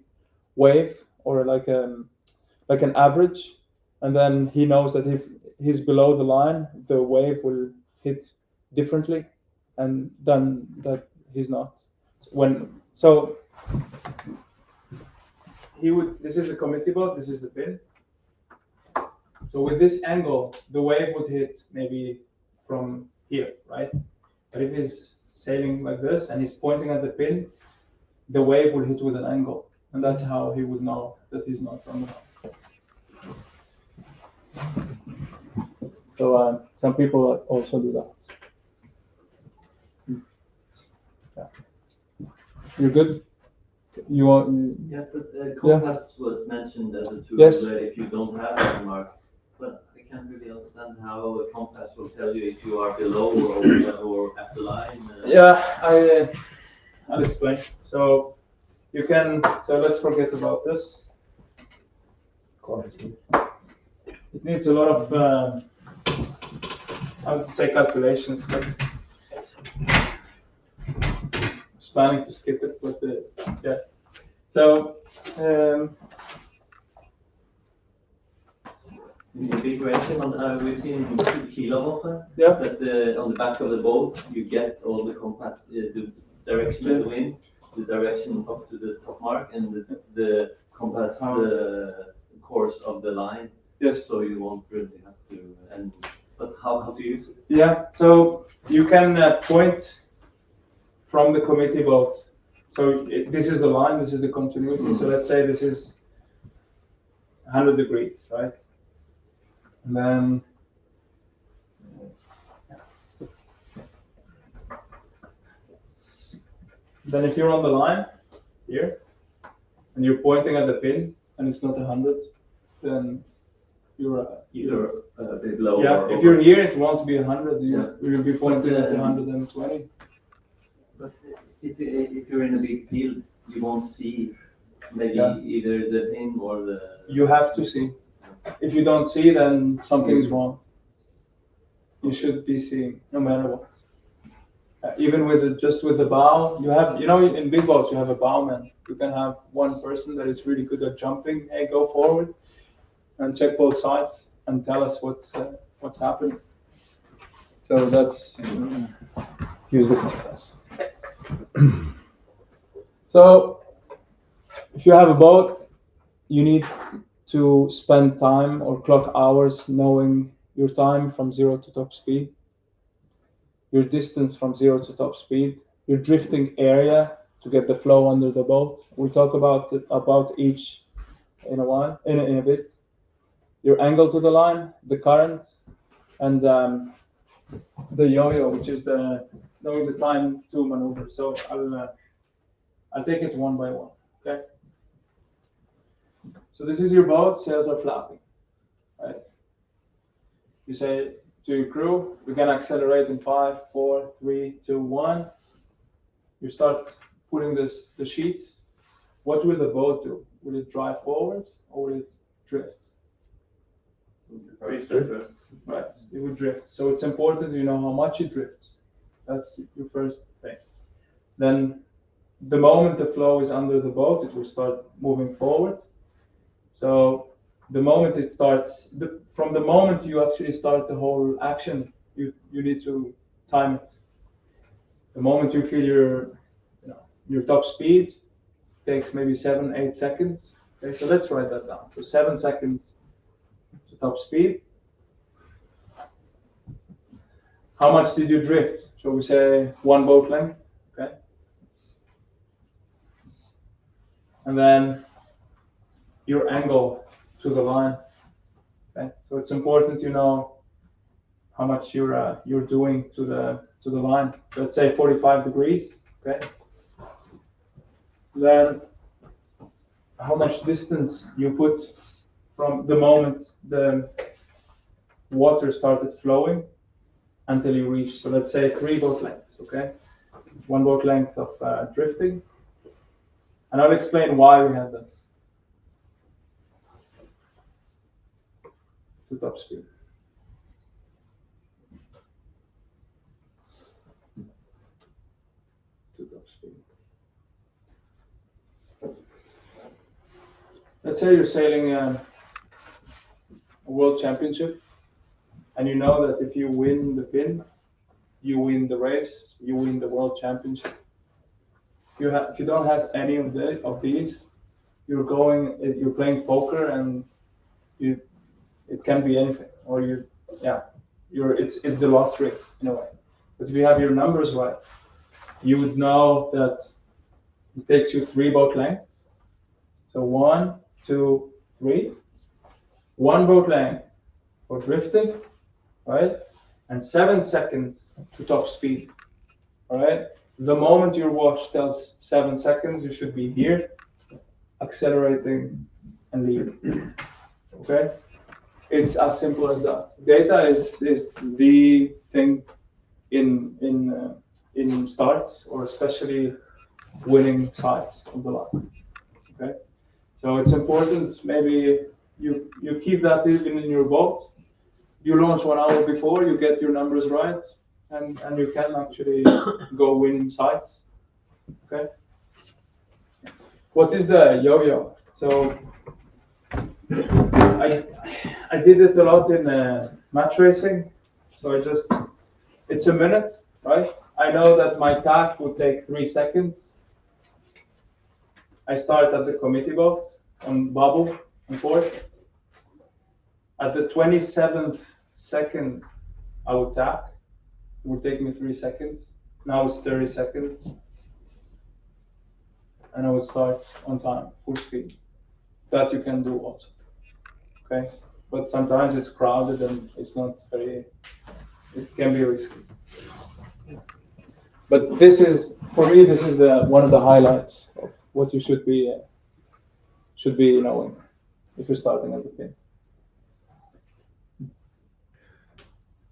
wave, or like an average, and then he knows that if he's below the line, the wave will hit differently, and then that he's not. This is the committee boat, this is the pin. So with this angle, the wave would hit maybe from here, right? But if he's sailing like this and he's pointing at the pin, the wave will hit with an angle, and that's how he would know that he's not on the line. So some people also do that. Yeah. You're good? You want? Yeah, but compass was mentioned as a tool. Yes. If you don't have a landmark, but I can't really understand how a compass will tell you if you are below or at the line. Yeah, I'll explain. So you can. So let's forget about this. It needs a lot of I would say calculations, but I was planning to skip it, but yeah. So A big question on we've seen kilowatt. Yeah. But on the back of the boat, you get all the compass, the direction of the wind, the direction up to the top mark, and the compass course of the line. Yes. So you won't really have to. But how to use it? Yeah. So you can point from the committee boat. So this is the line. This is the continuity. So let's say this is 100 degrees, right? And then if you're on the line here and you're pointing at the pin and it's not 100, then Either a bit lower. yeah. or If over. you're here, it won't be 100. Yeah. You'll be pointing But, at 120. But if you're in a big field, you won't see maybe Yeah. either the pin or the. You have to see. If you don't see, then something's wrong. You should be seeing, no matter what. Even just with the bow, you have, in big boats you have a bowman. You can have one person that is really good at jumping. Hey, go forward and check both sides and tell us what's happening. So that's use the compass. So if you have a boat, you need to spend time or clock hours knowing your time from 0 to top speed, your distance from 0 to top speed, your drifting area to get the flow under the boat. We'll talk about each in a while, in a bit. Your angle to the line, the current, and the yo-yo, which is knowing the time to maneuver. So I'll take it one by one. Okay. So this is your boat. Sails are flapping. Right. You say to your crew, we're gonna accelerate in 5, 4, 3, 2, 1. You start putting the sheets. What will the boat do? Will it drive forward or will it drift? Drift. Right, it will drift. So it's important you know how much it drifts. That's your first thing. Then the moment the flow is under the boat, it will start moving forward. So the moment it starts, from the moment you actually start the whole action, you need to time it. The moment you feel your top speed takes maybe 7, 8 seconds. Okay, so let's write that down. So 7 seconds to top speed. How much did you drift? Shall we say 1 boat length? Okay. And then your angle to the line. Okay. So it's important you know how much you're doing to the line. Let's say 45 degrees. Okay. Then how much distance you put from the moment the water started flowing until you reach. So let's say 3 boat lengths. Okay. 1 boat length of drifting. And I'll explain why we have this. To top speed. To top speed. Let's say you're sailing a world championship, and you know that if you win the pin, you win the race, you win the world championship. If you don't have any of these, you're playing poker, and it can be anything, or it's the lottery in a way. But if you have your numbers right, you would know that it takes you 3 boat lengths. So 1, 2, 3. 1 boat length for drifting, right? And 7 seconds to top speed, all right? The moment your watch tells 7 seconds, you should be here, accelerating and leaving, okay? It's as simple as that. Data is the thing in starts, or especially winning sides of the line, okay? So it's important, maybe you keep that even in your boat. You launch 1 hour before, you get your numbers right, and you can actually go winning sites. Okay. What is the yo-yo? So I did it a lot in match racing. So it's a minute, right? I know that my tack would take 3 seconds. I start at the committee boat on bubble and port. At the 27th second, I would tack. It would take me 3 seconds. Now it's 30 seconds. And I would start on time, full speed. That you can do also. Okay? But sometimes it's crowded and it's not it can be risky. But for me, this is one of the highlights of what you should be knowing if you're starting at the pin.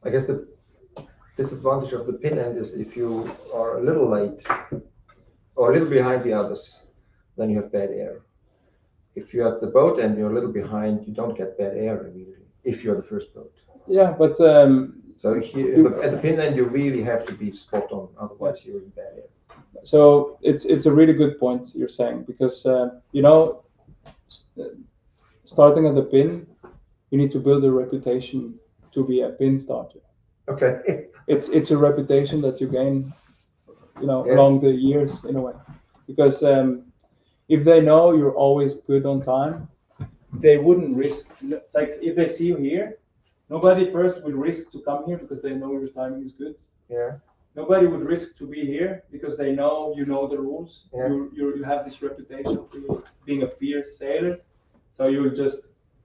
I guess the disadvantage of the pin end is if you are a little late or a little behind the others, then you have bad air. If you're at the boat end, you're a little behind, you don't get bad air immediately, if you're the first boat. Yeah, but So here, at the pin end, you really have to be spot on, otherwise you're in bad air. so it's a really good point you're saying, because starting at the pin, you need to build a reputation to be a pin starter. Okay. It's a reputation that you gain, Yeah. along the years in a way, because if they know you're always good on time, they wouldn't risk. It's like if they see you here, nobody first would risk to come here because they know your timing is good. Yeah. Nobody would risk to be here because they know you know the rules. Yeah. You have this reputation of being a fierce sailor, so you'll just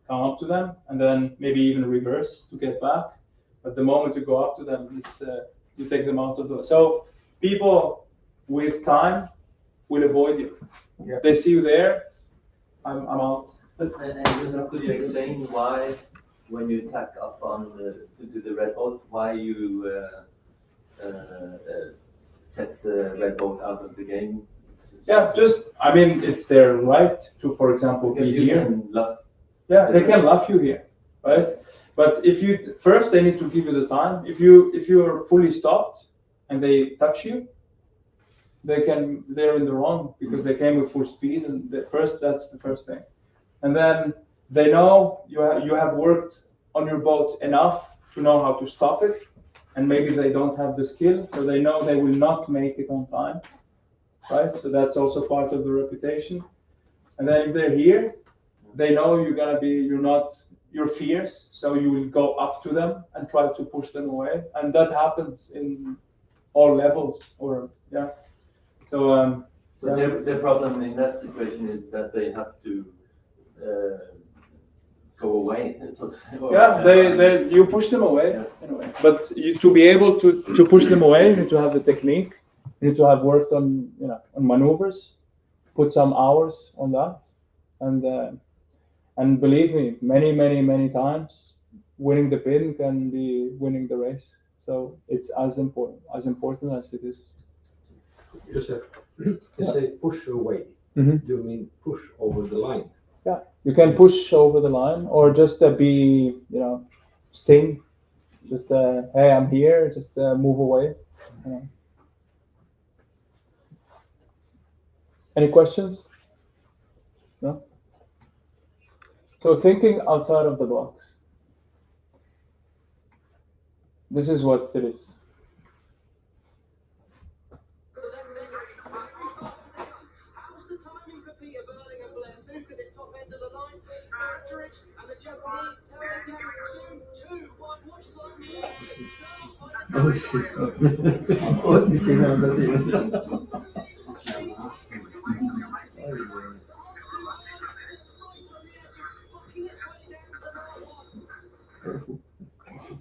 come up to them and then maybe even reverse to get back. But the moment you go up to them, it's you take them out of the. So people with time will avoid you. Yeah. They see you there, I'm out. And just could you explain why, when you tack up on to do the red boat, why you set the red boat out of the game? Yeah, I mean, it's their right to, for example, be You here. can love. Yeah, they can love you here, right? But if you first, they need to give you the time. If you are fully stopped and they touch you, they're in the wrong because they came with full speed, and that's the first thing. And then they know you have worked on your boat enough to know how to stop it, and maybe they don't have the skill, so they know they will not make it on time, right? So that's also part of the reputation. And then if they're here, they know you're fierce, so you will go up to them and try to push them away, and that happens in all levels. So the problem in that situation is that they have to go away, so to say. you push them away in a way. But to be able to push them away, you need to have the technique. You need to have worked on on maneuvers, put some hours on that, and believe me, many times, winning the pin can be winning the race. So it's as important as it is. You say push away. Mhm. You mean push over the line? Yeah, you can push over the line, or just be, sting. Just hey, I'm here. Just move away. Any questions? No. So thinking outside of the box. This is what it is. How's the timing for Peter Burling and Blair Tuke at this top end of the line? Accurate, and the Japanese tell it down 2, 2, 1. Watch the line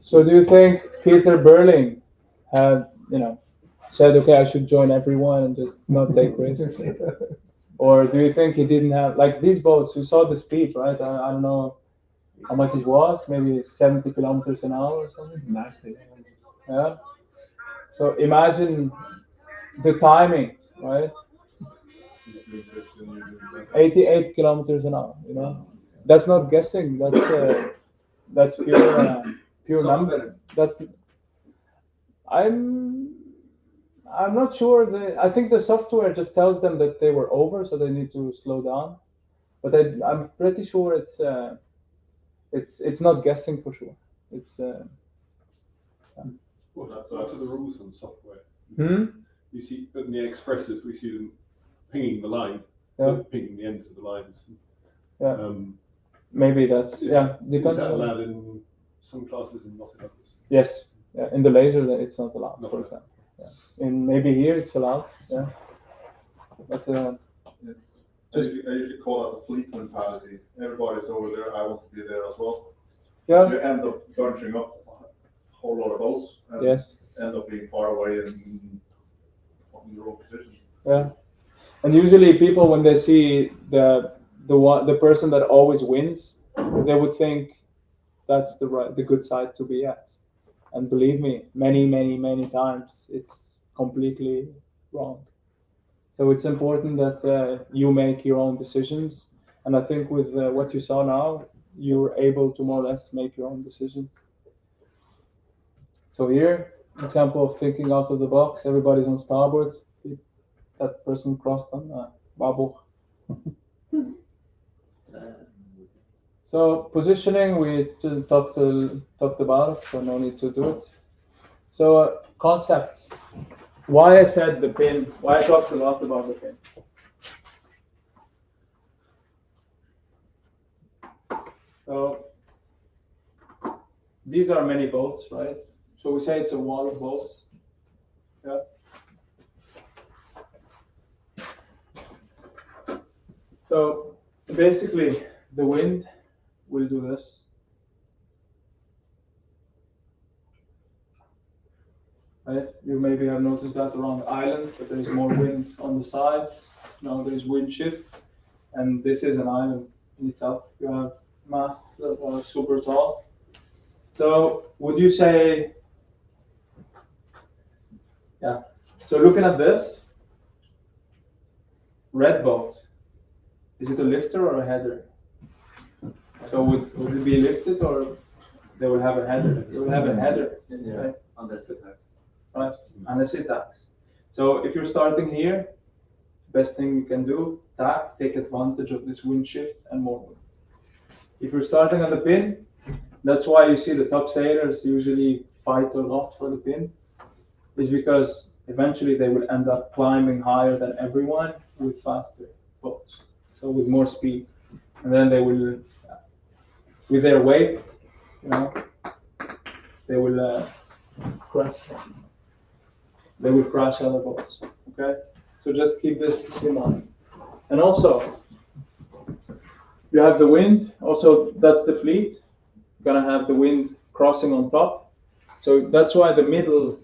So do you think Peter Burling had, said, okay, I should join everyone and just not take risks? Or do you think he didn't have, like these boats, you saw the speed, right? I don't know how much it was, maybe 70 kilometers an hour or something? 90. Yeah. So imagine the timing, right? 88 kilometers an hour, That's not guessing, that's pure number. I'm not sure. I think the software just tells them that they were over, so they need to slow down. But I'm pretty sure it's not guessing for sure. It's Well, that's to the rules on software. Hmm? You see, in the expresses, we see them pinging the line, pinging the ends of the lines. Yeah. Maybe that's Is depends. that allowed in some classes and not in others? Yes. Yeah. In the laser, it's not allowed, Not for allowed. example. Yeah. Maybe here it's allowed. Yeah. But I usually call that a fleet mentality. Everybody's over there. I want to be there as well. yeah. You end up bunching up a whole lot of boats and Yes. end up being far away and in the wrong position. Yeah. And usually people, when they see the person that always wins, they would think that's the good side to be at. And believe me, many times it's completely wrong. So it's important that you make your own decisions. And I think with what you saw now, you're able to more or less make your own decisions. So here, example of thinking out of the box. Everybody's on starboard. That person crossed on babo. So positioning, we talked about it, so no need to do it. So concepts. Why I said the pin. Why I talked a lot about the pin. So these are many boats, right? So we say it's a wall of boats. Yeah. So basically, the wind will do this. Right? You maybe have noticed that around islands that there is more wind on the sides. Now there is wind shift, and this is an island in itself. You have masts that are super tall. So would you say, yeah? So looking at this, red boat, is it a lifter or a header? So would it be lifted or they will have a header? They will have a header, right? Unless it has. Right, unless it tacks. So if you're starting here, best thing you can do, tack, take advantage of this wind shift and more wind. If you're starting at the pin, that's why you see the top sailors usually fight a lot for the pin, is because eventually they will end up climbing higher than everyone with faster boats, so with more speed. And then they will, with their weight, they will crash. They will crash other boats. Okay, so just keep this in mind. And also, you have the wind. Also, that's the fleet. You're gonna have the wind crossing on top. So that's why the middle.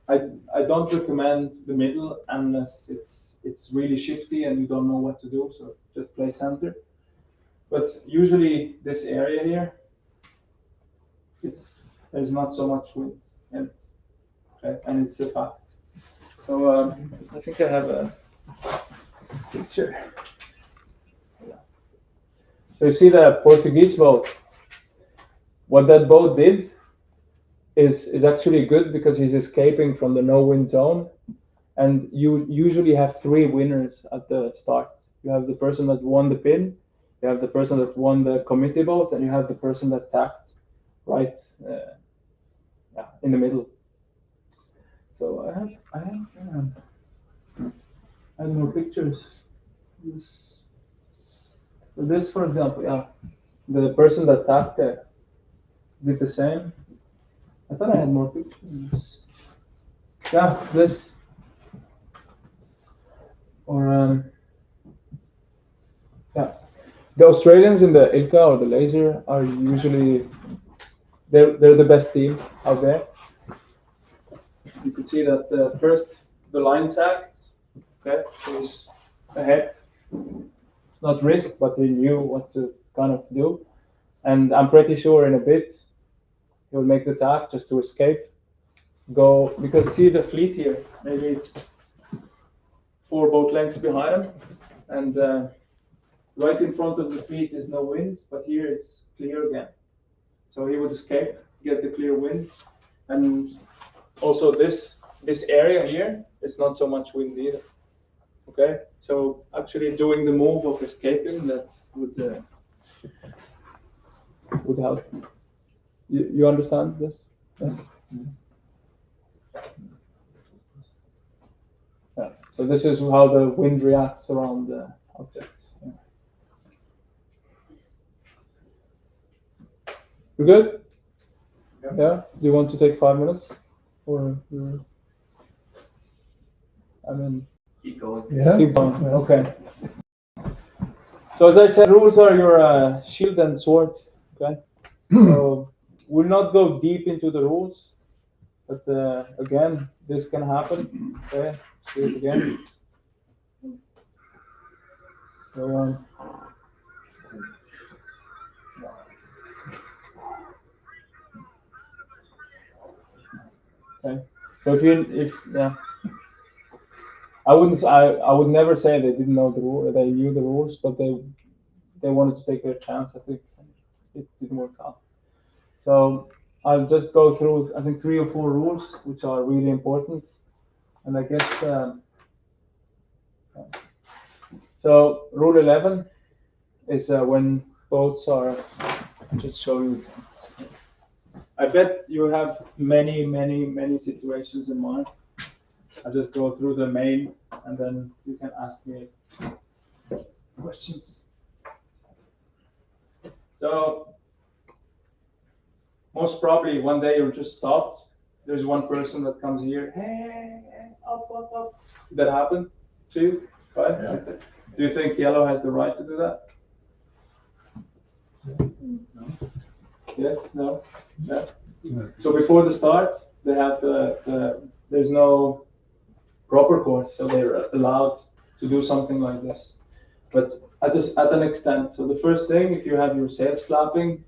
I don't recommend the middle unless it's really shifty and you don't know what to do. So just play center. But usually this area here, there's not so much wind in it. Okay, and it's a fact. So I think I have a picture. So you see the Portuguese boat. What that boat did is actually good because he's escaping from the no wind zone. And you usually have three winners at the start. You have the person that won the pin, you have the person that won the committee boat, and you have the person that tacked right in the middle. So I have more pictures. So this, for example, the person that tacked there did the same. I thought I had more pictures. Yeah, this. Or the Australians in the Hvilke or the laser are usually they're the best team out there. You could see that first the line sag, okay, is ahead. It's not risk, but he knew what to kind of do, and I'm pretty sure in a bit he'll make the tack just to escape. Go because see the fleet here. Maybe it's 4 boat lengths behind him, and right in front of the fleet is no wind, but here it's clear again. So he would escape, get the clear wind, and also this area here is not so much wind either. Okay, so actually doing the move of escaping that would help. You understand this? Yeah. Yeah. So this is how the wind reacts around the objects. Yeah. You good? Yeah. Do you want to take 5 minutes, or? I mean. Keep going. Yeah. Keep going. Okay. So as I said, rules are your shield and sword. Okay. So we'll not go deep into the rules, but again, this can happen. Okay. See it again. So. Okay. So I would never say they didn't know the rule. They knew the rules, but they wanted to take their chance. I think it didn't work out. So I'll just go through, I think, 3 or 4 rules which are really important, and I guess so. Rule 11 is when boats are. I'll just show you examples. I bet you have many situations in mind. I'll just go through the main, and then you can ask me questions. So most probably one day you're just stopped. There's one person that comes here, hey, up. Did that happen to you? Right? Yeah. Do you think yellow has the right to do that? No. Yes? No? Yeah. So before the start, they have there's no proper course, so they're allowed to do something like this. But at an extent. So the first thing, if you have your sails flapping,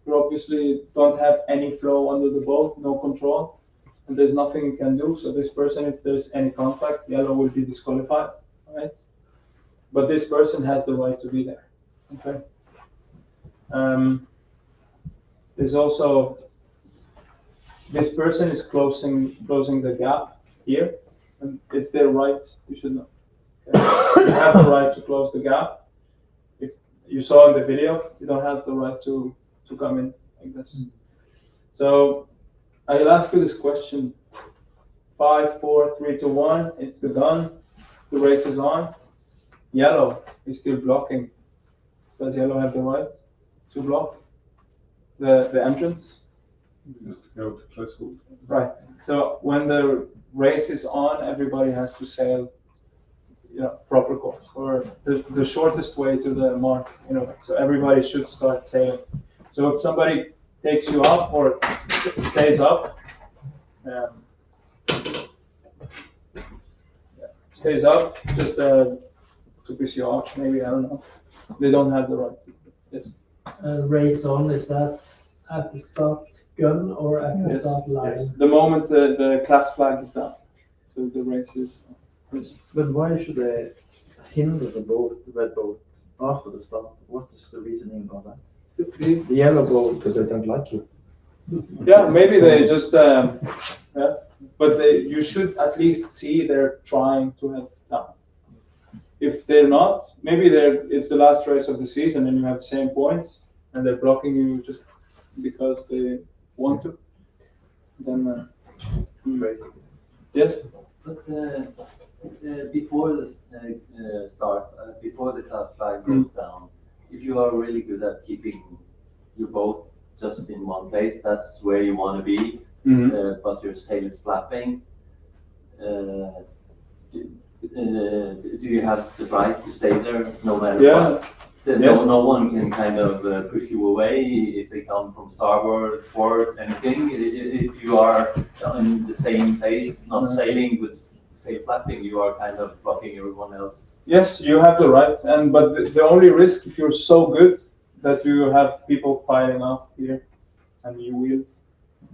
you obviously don't have any flow under the boat, no control, and there's nothing you can do. So this person, if there's any contact, yellow will be disqualified, right? But this person has the right to be there. Okay. There's also this person is closing the gap here, and it's their right. You should know. Okay? You have the right to close the gap. If you saw in the video, you don't have the right to come in like this. So I'll ask you this question: 5, 4, 3, 2, 1. It's the gun. The race is on. Yellow is still blocking. Does yellow have the right to block the entrance? Just go to close hold. Right. So when the race is on, everybody has to sail, proper course, or the shortest way to the mark. So everybody should start sailing. So if somebody takes you up or stays up, just to piss you off, maybe, I don't know. They don't have the right to. Yes. Race on, is that at the start gun or at the start line? Yes. The moment the class flag is down, so the race is. Yes. But why should they hinder the red boat after the start? What is the reasoning of that? The yellow boat, because they don't like you. Yeah, maybe they just. But you should at least see they're trying to head down. If they're not, maybe it's the last race of the season and you have the same points, and they're blocking you just because they want to. Then. Crazy. Yes. But before the start, before the class flag goes down, if you are really good at keeping your boat just in one place, that's where you want to be, but your sail is flapping. Do you have the right to stay there no matter what? No one can kind of push you away if they come from starboard, port, anything. If you are in the same place, not sailing with sail flapping, you are kind of blocking everyone else. Yes, you have the right, but the only risk, if you're so good that you have people piling up here and you wield.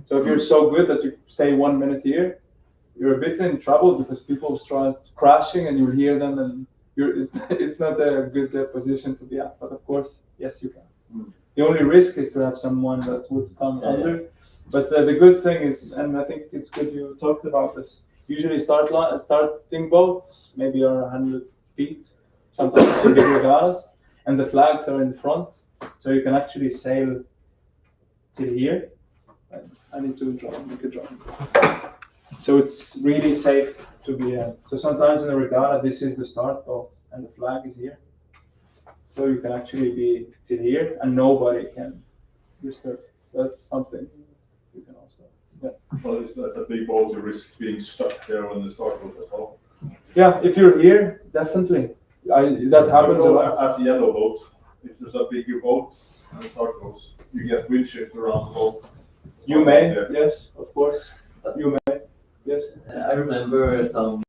So if you're so good that you stay 1 minute here, you're a bit in trouble because people start crashing and you'll hear them, and it's not a good position to be at. But of course, yes, you can. The only risk is to have someone that would come under. But the good thing is, and I think it's good you talked about this, usually starting boats maybe are 100 feet, sometimes in big regattas, and the flags are in front, so you can actually sail till here. I need to make a drawing. So it's really safe to be so sometimes in a regatta, this is the start boat, and the flag is here. So you can actually be till here, and nobody can disturb. That's something you can also. Yeah. Well, it's not a big boat, you risk being stuck there when the start goes as well. Yeah, if you're here, definitely. That happens a lot. At the yellow boat, if there's a bigger boat and the start goes, you get wind shift around the boat. You may, yes, of course. You may, yes. I remember some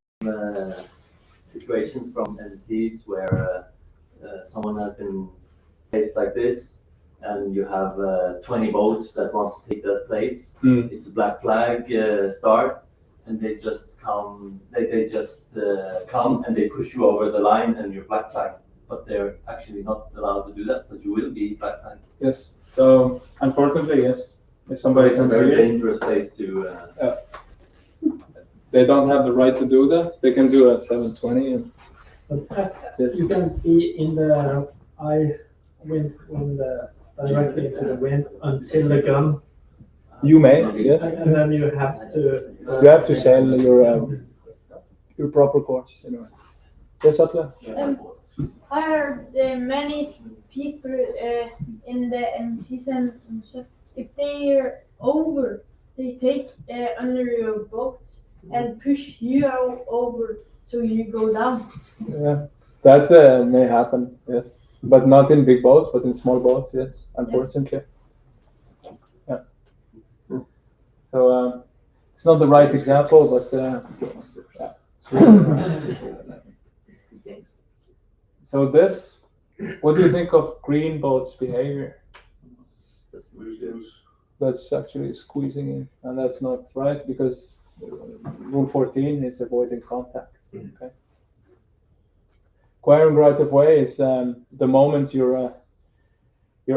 situations from NCs where someone has been placed like this, and you have 20 boats that want to take that place. It's a black flag start, and they just come. They just come and they push you over the line, and you're black flag. But they're actually not allowed to do that. But you will be black flag. Yes. So unfortunately, yes. If somebody it's a comes very here, dangerous place to. they don't have the right to do that. They can do a 720 and. Yes. You can be in the eye wind directly into the wind until the gun. You may, yes. And then you have to. You have to sail your proper course, anyway. Yes, Atle? I heard many people in the end season, if they are over, they take under your boat and push you out over, so you go down. Yeah, that may happen, yes. But not in big boats, but in small boats, yes, unfortunately. Yeah. So it's not the right example, but yeah. So this, what do you think of green boats' behavior? That's actually squeezing in, and that's not right because rule 14 is avoiding contact. Okay. Acquiring right of way is the moment you're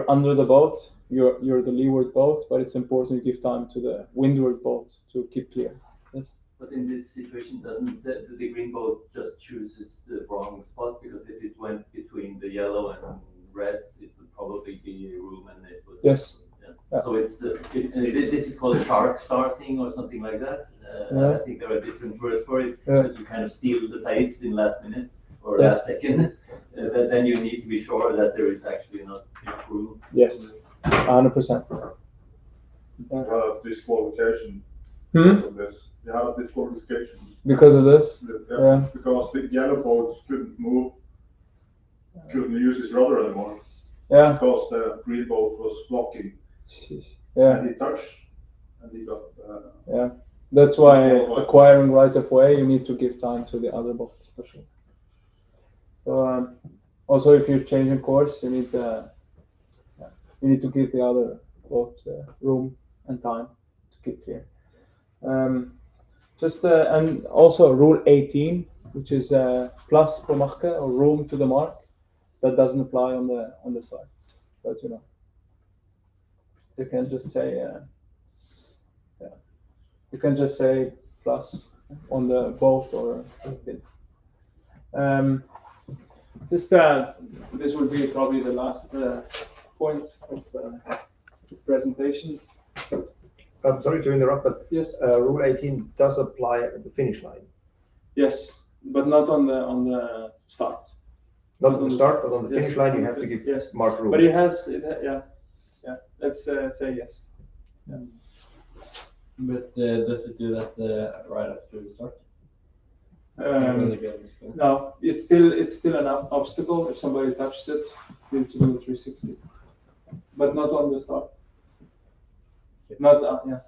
under the boat, you're the leeward boat, but it's important you give time to the windward boat to keep clear. Yes. But in this situation, doesn't the green boat just chooses the wrong spot? Because if it went between the yellow and red, it would probably be room, and it would. Yes. Yeah. So this is called shark starting or something like that. I think there are different words for it. But you kind of steal the place in last minute or last second. Then you need to be sure that there is actually not enough room. Yes, 100%. Disqualification because of this. You have disqualification. Because of this? Yeah. Because the yellow boat couldn't move, couldn't use his rudder anymore. Yeah. Because the green boat was blocking. Yeah. And he touched, and he got. Yeah. That's why acquiring right of way, you need to give time to the other boats for sure. So also, if you're changing course, you need to give the other boat room and time to keep clear. And also rule 18, which is plus på marke or room to the mark, that doesn't apply on the side. But you can just say you can just say plus on the boat or anything. This would be probably the last point of the presentation. I'm sorry to interrupt, but yes, Rule 18 does apply at the finish line. Yes, but not on the start. Not on the start, but on the finish line, you have to give mark rule. But it has, yeah. Let's say yes. Yeah. But does it do that right after the start? No, it's still an obstacle. If somebody touches it, you need to do a 360, but not on the start. Not yeah.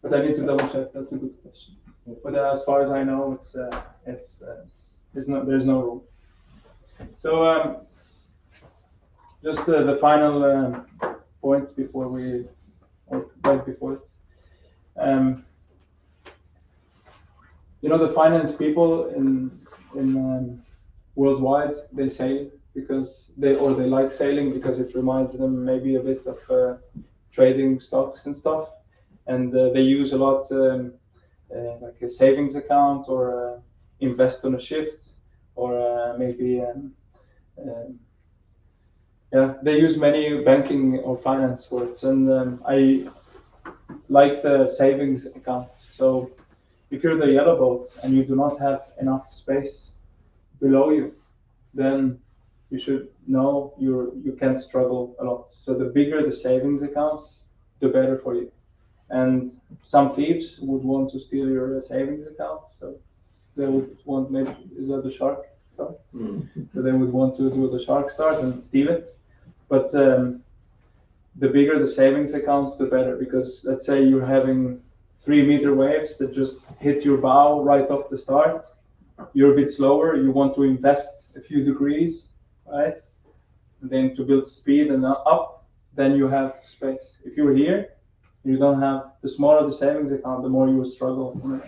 But I need to double check. That's a good question. But as far as I know, there's no rule. So just the final point before right before it. The finance people in worldwide, they sail because they like sailing because it reminds them maybe a bit of trading stocks and stuff, and they use a lot like a savings account or invest on a shift or maybe they use many banking or finance words, and I like the savings account. So if you're the yellow boat and you do not have enough space below you, then you should know you can struggle a lot. So the bigger the savings account, the better for you. And some thieves would want to steal your savings account, so they would want, maybe is that the shark start? So they would want to do the shark start and steal it. But the bigger the savings account, the better, because let's say you're having 3-meter waves that just hit your bow right off the start. You're a bit slower, you want to invest a few degrees, right? And then to build speed and up, then you have space. If you're here, you don't have, the smaller the savings account, the more you will struggle.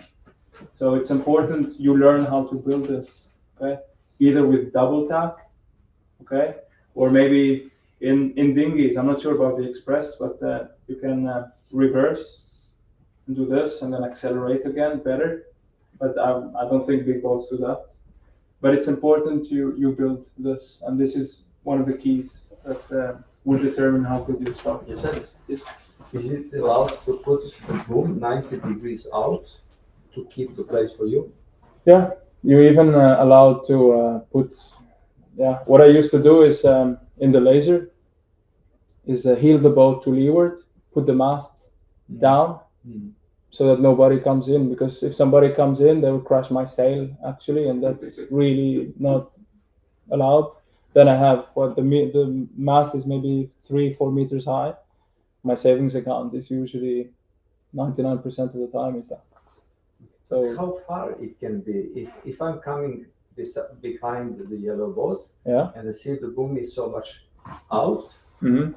So it's important you learn how to build this, okay? Either with double tap, okay? Or maybe in dinghies, I'm not sure about the express, but you can reverse and do this and then accelerate again better. But I don't think big boats do that. But it's important you build this, and this is one of the keys that will determine how good you start. Is it allowed to put the boom 90 degrees out to keep the place for you? Yeah, you're even allowed to put, yeah, what I used to do is in the laser is heel the boat to leeward, put the mast down so that nobody comes in, because if somebody comes in, they will crash my sail actually, and that's really not allowed. Then I have what the mast is maybe 3-4 meters high. My savings account is usually 99% of the time is that. So how far it can be if I'm coming behind the yellow boat, yeah, and I see the boom is so much out, mm-hmm.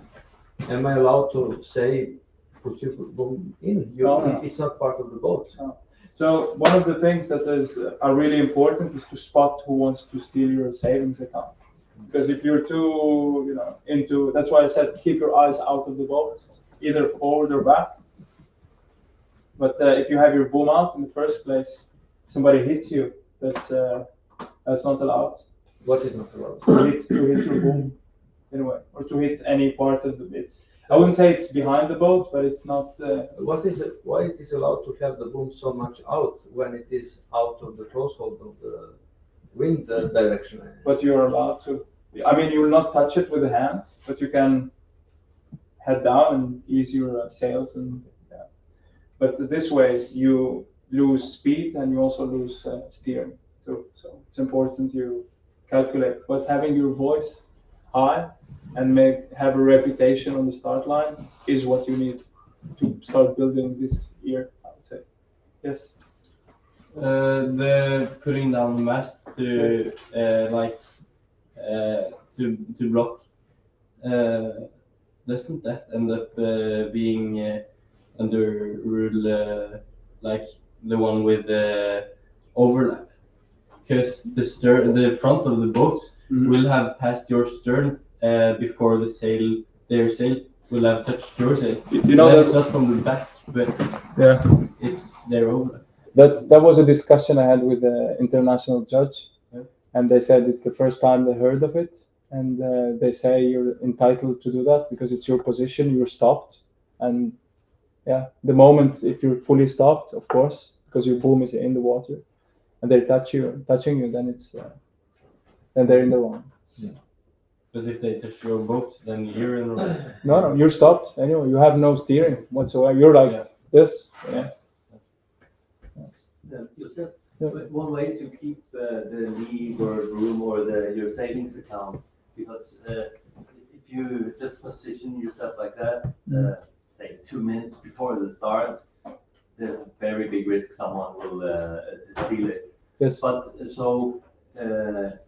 Am I allowed to say put your boom in? It's not part of the boat. No. So one of the things that are really important is to spot who wants to steal your savings account. Because if you're too, into, that's why I said keep your eyes out of the boat, either forward or back. But if you have your boom out in the first place, somebody hits you, that's not allowed. What is not allowed? To hit your boom, anyway, or to hit any part of the bits. I wouldn't say it's behind the boat, but it's not. What is it? Why it is allowed to have the boom so much out when it is out of the threshold of the wind direction? But you're allowed to. I mean, you will not touch it with the hand, but you can head down and ease your sails, and yeah. But this way you lose speed and you also lose steering too. So it's important you calculate. But having your voice high and have a reputation on the start line is what you need to start building this year, I would say. Yes. The putting down the mast to to block. Doesn't that end up being under rule like the one with the overlap? Because the front of the boat will have passed your stern before their sail will have touched your sail. That's not from the back, but yeah, it's their overlap. That was a discussion I had with the international judge, and they said it's the first time they heard of it, and they say you're entitled to do that because it's your position, you're stopped, and yeah, the moment if you're fully stopped, of course, because your boom is in the water, and they're touching you, then it's then they're in the wrong. Yeah. But if they touch your boat, then you're in the wrong. No, you're stopped anyway. You have no steering whatsoever. You're like this. Yeah. Joseph, one way to keep the leeward room or your savings account, because if you just position yourself like that, say 2 minutes before the start, there's a very big risk someone will steal it. Yes. But so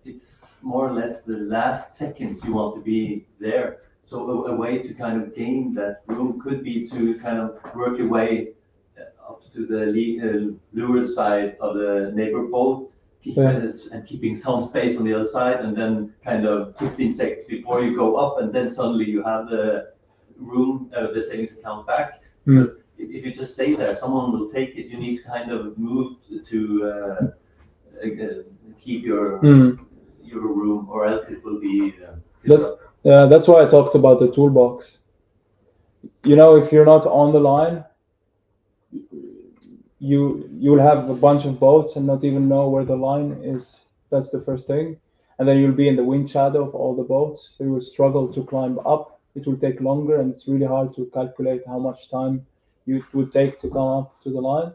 it's more or less the last seconds you want to be there. So a way to kind of gain that room could be to kind of work your way up to the leeward side of the neighbor boat, and keeping some space on the other side, and then kind of 15 seconds before you go up, and then suddenly you have the room, the savings account back. Because if you just stay there, someone will take it. You need to kind of move to keep your room, or else it will be. Yeah, that's why I talked about the toolbox. If you're not on the line, you'll have a bunch of boats and not even know where the line is. That's the first thing. And then you'll be in the wind shadow of all the boats, so you will struggle to climb up. It will take longer, and it's really hard to calculate how much time it would take to come up to the line.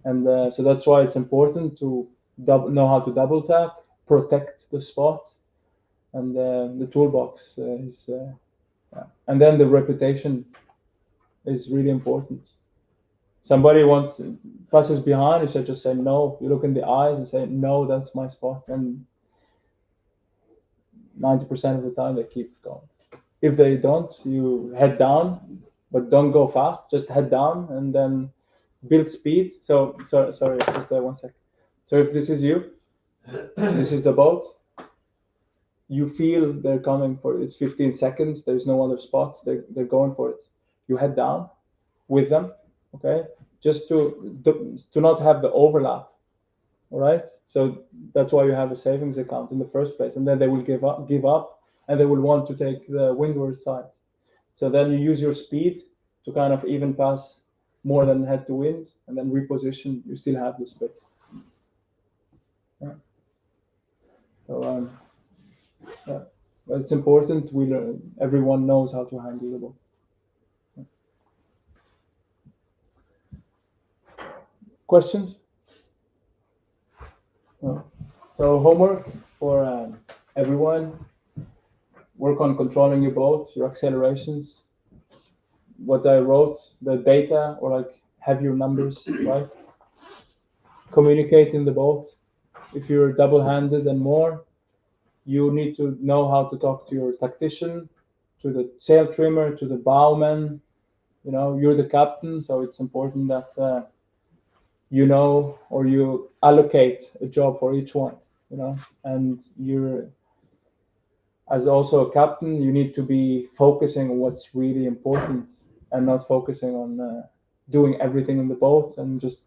And so that's why it's important to know how to double tap, protect the spot, and the toolbox is and then the reputation is really important. Somebody passes behind, you should just say no. You look in the eyes and say no, that's my spot, and 90% of the time they keep going. If they don't, you head down, but don't go fast. Just head down and then build speed. So sorry, just 1 second. So if this is you, this is the boat. You feel they're coming for it. It's 15 seconds. There's no other spot. They're going for it. You head down with them, okay? Just to not have the overlap. All right. So that's why you have a savings account in the first place, and then they will give up, and they will want to take the windward side. So then you use your speed to kind of even pass more than head to wind, and then reposition. You still have the space. Yeah. So yeah, but it's important. Everyone knows how to handle the boat. Yeah. Questions? No. So homework for everyone. Work on controlling your boat, your accelerations. What I wrote, the data, or like have your numbers, right? Communicate in the boat. If you're double-handed and more, you need to know how to talk to your tactician, to the sail trimmer, to the bowman. You know, you're the captain, so it's important that you know, or you allocate a job for each one. You know, and you're, as also a captain, you need to be focusing on what's really important and not focusing on doing everything in the boat, and just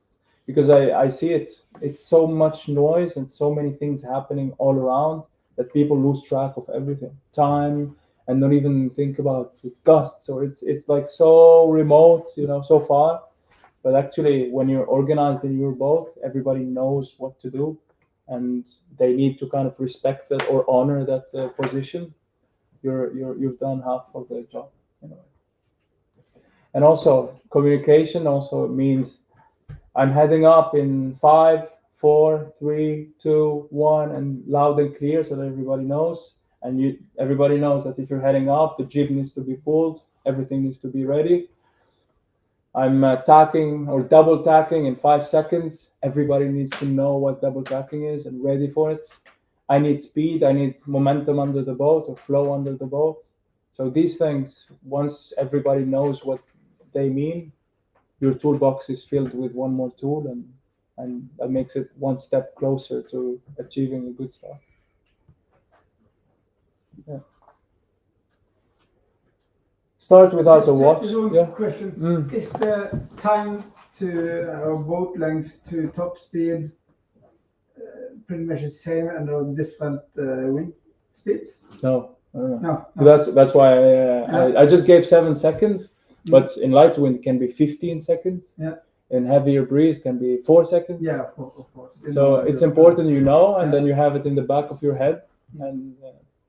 because I see it's so much noise and so many things happening all around that people lose track of everything, time, and don't even think about gusts, or it's like so remote, you know, so far. But actually, when you're organized in your boat, everybody knows what to do, and they need to kind of respect that or honor that position. You've done half of the job, you know. And also communication also means I'm heading up in 5, 4, 3, 2, 1, and loud and clear so that everybody knows. And everybody knows that if you're heading up, the jib needs to be pulled, everything needs to be ready. I'm tacking or double tacking in 5 seconds. Everybody needs to know what double tacking is and ready for it. I need speed, I need momentum under the boat or flow under the boat. So these things, once everybody knows what they mean, your toolbox is filled with one more tool, and that makes it one step closer to achieving a good start. Yeah. Start without a watch. Yeah. Question. Is the time to boat length to top speed pretty much the same and on different wind speeds? No. No. That's why I just gave 7 seconds, but in light wind it can be 15 seconds. Yeah. In heavier breeze can be 4 seconds. Yeah, of course. So it's important you know, and then you have it in the back of your head, and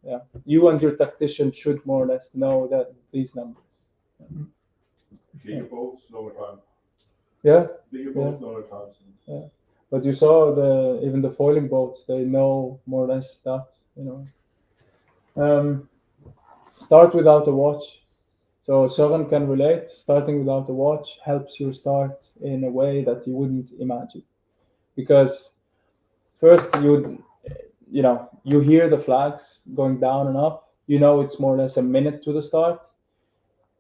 yeah, you and your tactician should more or less know that these numbers. Bigger boats, lower time. Yeah. Bigger boats, lower time. Yeah. But you saw even the foiling boats, they know more or less that, you know. Start without a watch. So Søren can relate. Starting without a watch helps you start in a way that you wouldn't imagine, because first you know, you hear the flags going down and up. You know it's more or less a minute to the start.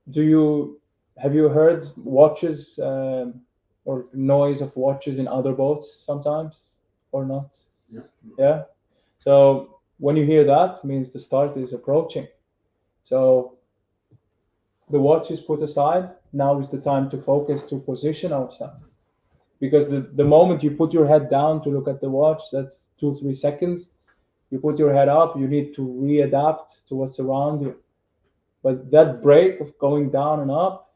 Have you heard watches or noise of watches in other boats sometimes, or not? Yeah. Yeah. So when you hear that, means the start is approaching. So the watch is put aside. Now is the time to focus, to position ourselves. Because the moment you put your head down to look at the watch, that's 2-3 seconds. You put your head up, you need to readapt to what's around you. But that break of going down and up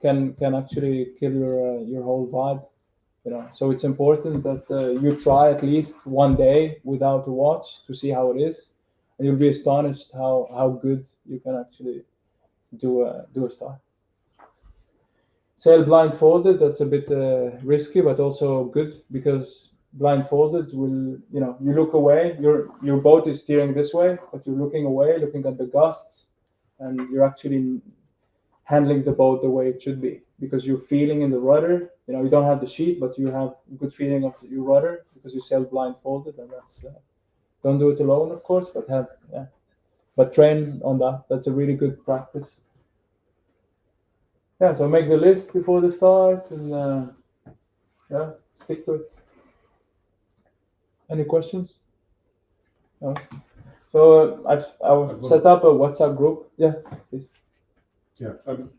can actually kill your whole vibe, you know. So it's important that you try at least one day without a watch to see how it is, and you'll be astonished how good you can actually do a start. Sail blindfolded, that's a bit risky, but also good, because blindfolded will, you know, you look away, your boat is steering this way, but you're looking away, looking at the gusts, and you're actually handling the boat the way it should be, because you're feeling in the rudder. You know, you don't have the sheet, but you have good feeling of your rudder because you sail blindfolded, and that's don't do it alone, of course, but but train on that. That's a really good practice. Yeah, so make the list before the start and yeah, stick to it. Any questions? No. So I've set up a WhatsApp group. Yeah, please. Yeah, I'm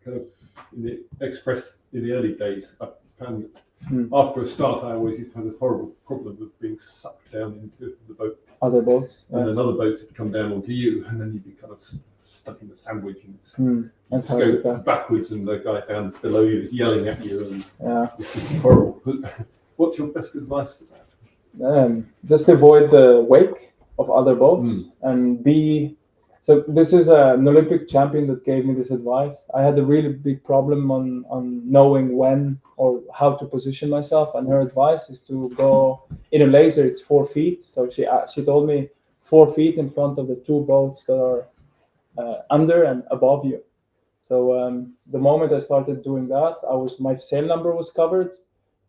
kind of in the Express in the early days. I found after a start, I always used to have this horrible problem of being sucked down into the boat. Other boats. And another boat would come down onto you, and then you'd be kind of stuck in the sandwich, and that's just go backwards, and the guy down below you is yelling at you, and it's just horrible. What's your best advice for that? Just avoid the wake of other boats and be. So this is an Olympic champion that gave me this advice. I had a really big problem on knowing when or how to position myself, and her advice is to go in a laser. It's 4 feet, so she told me 4 feet in front of the two boats that are under and above you. So the moment I started doing that, my sail number was covered.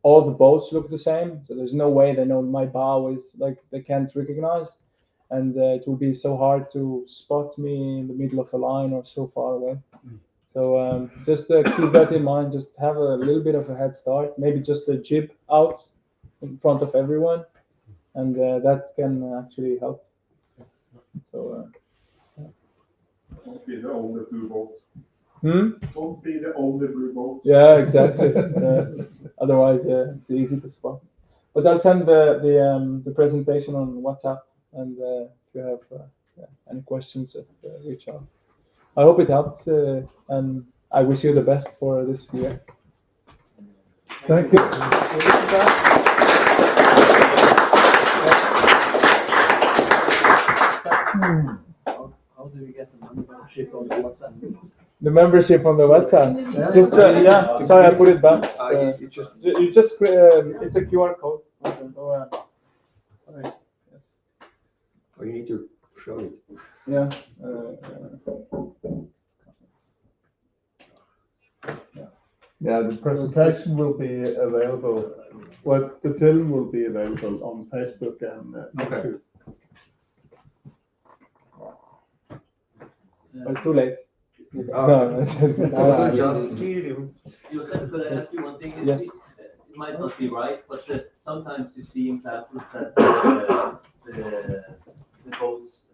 All the boats look the same, so there's no way they know my bow is like they can't recognize. And it will be so hard to spot me in the middle of a line or so far away. So just keep that in mind. Just have a little bit of a head start. Maybe just a jib out in front of everyone, and that can actually help. So. Don't be the only blue boat. Don't be the only blue boat. Yeah, exactly. Otherwise, it's easy to spot. But I'll send the presentation on WhatsApp. And if you have any questions, just reach out. I hope it helped, and I wish you the best for this year. Thank you. How do we get the membership on the WhatsApp? The membership on the WhatsApp. Yeah. Just yeah. Sorry, I put it back. You just it's a QR code. So, oh, you need to show it. Yeah. Yeah, the presentation will be available. Well, the film will be available on Facebook and YouTube. Too late. No, it's just Joseph, could I ask you one thing? Yes. It might not be right, but sometimes you see in classes that the boats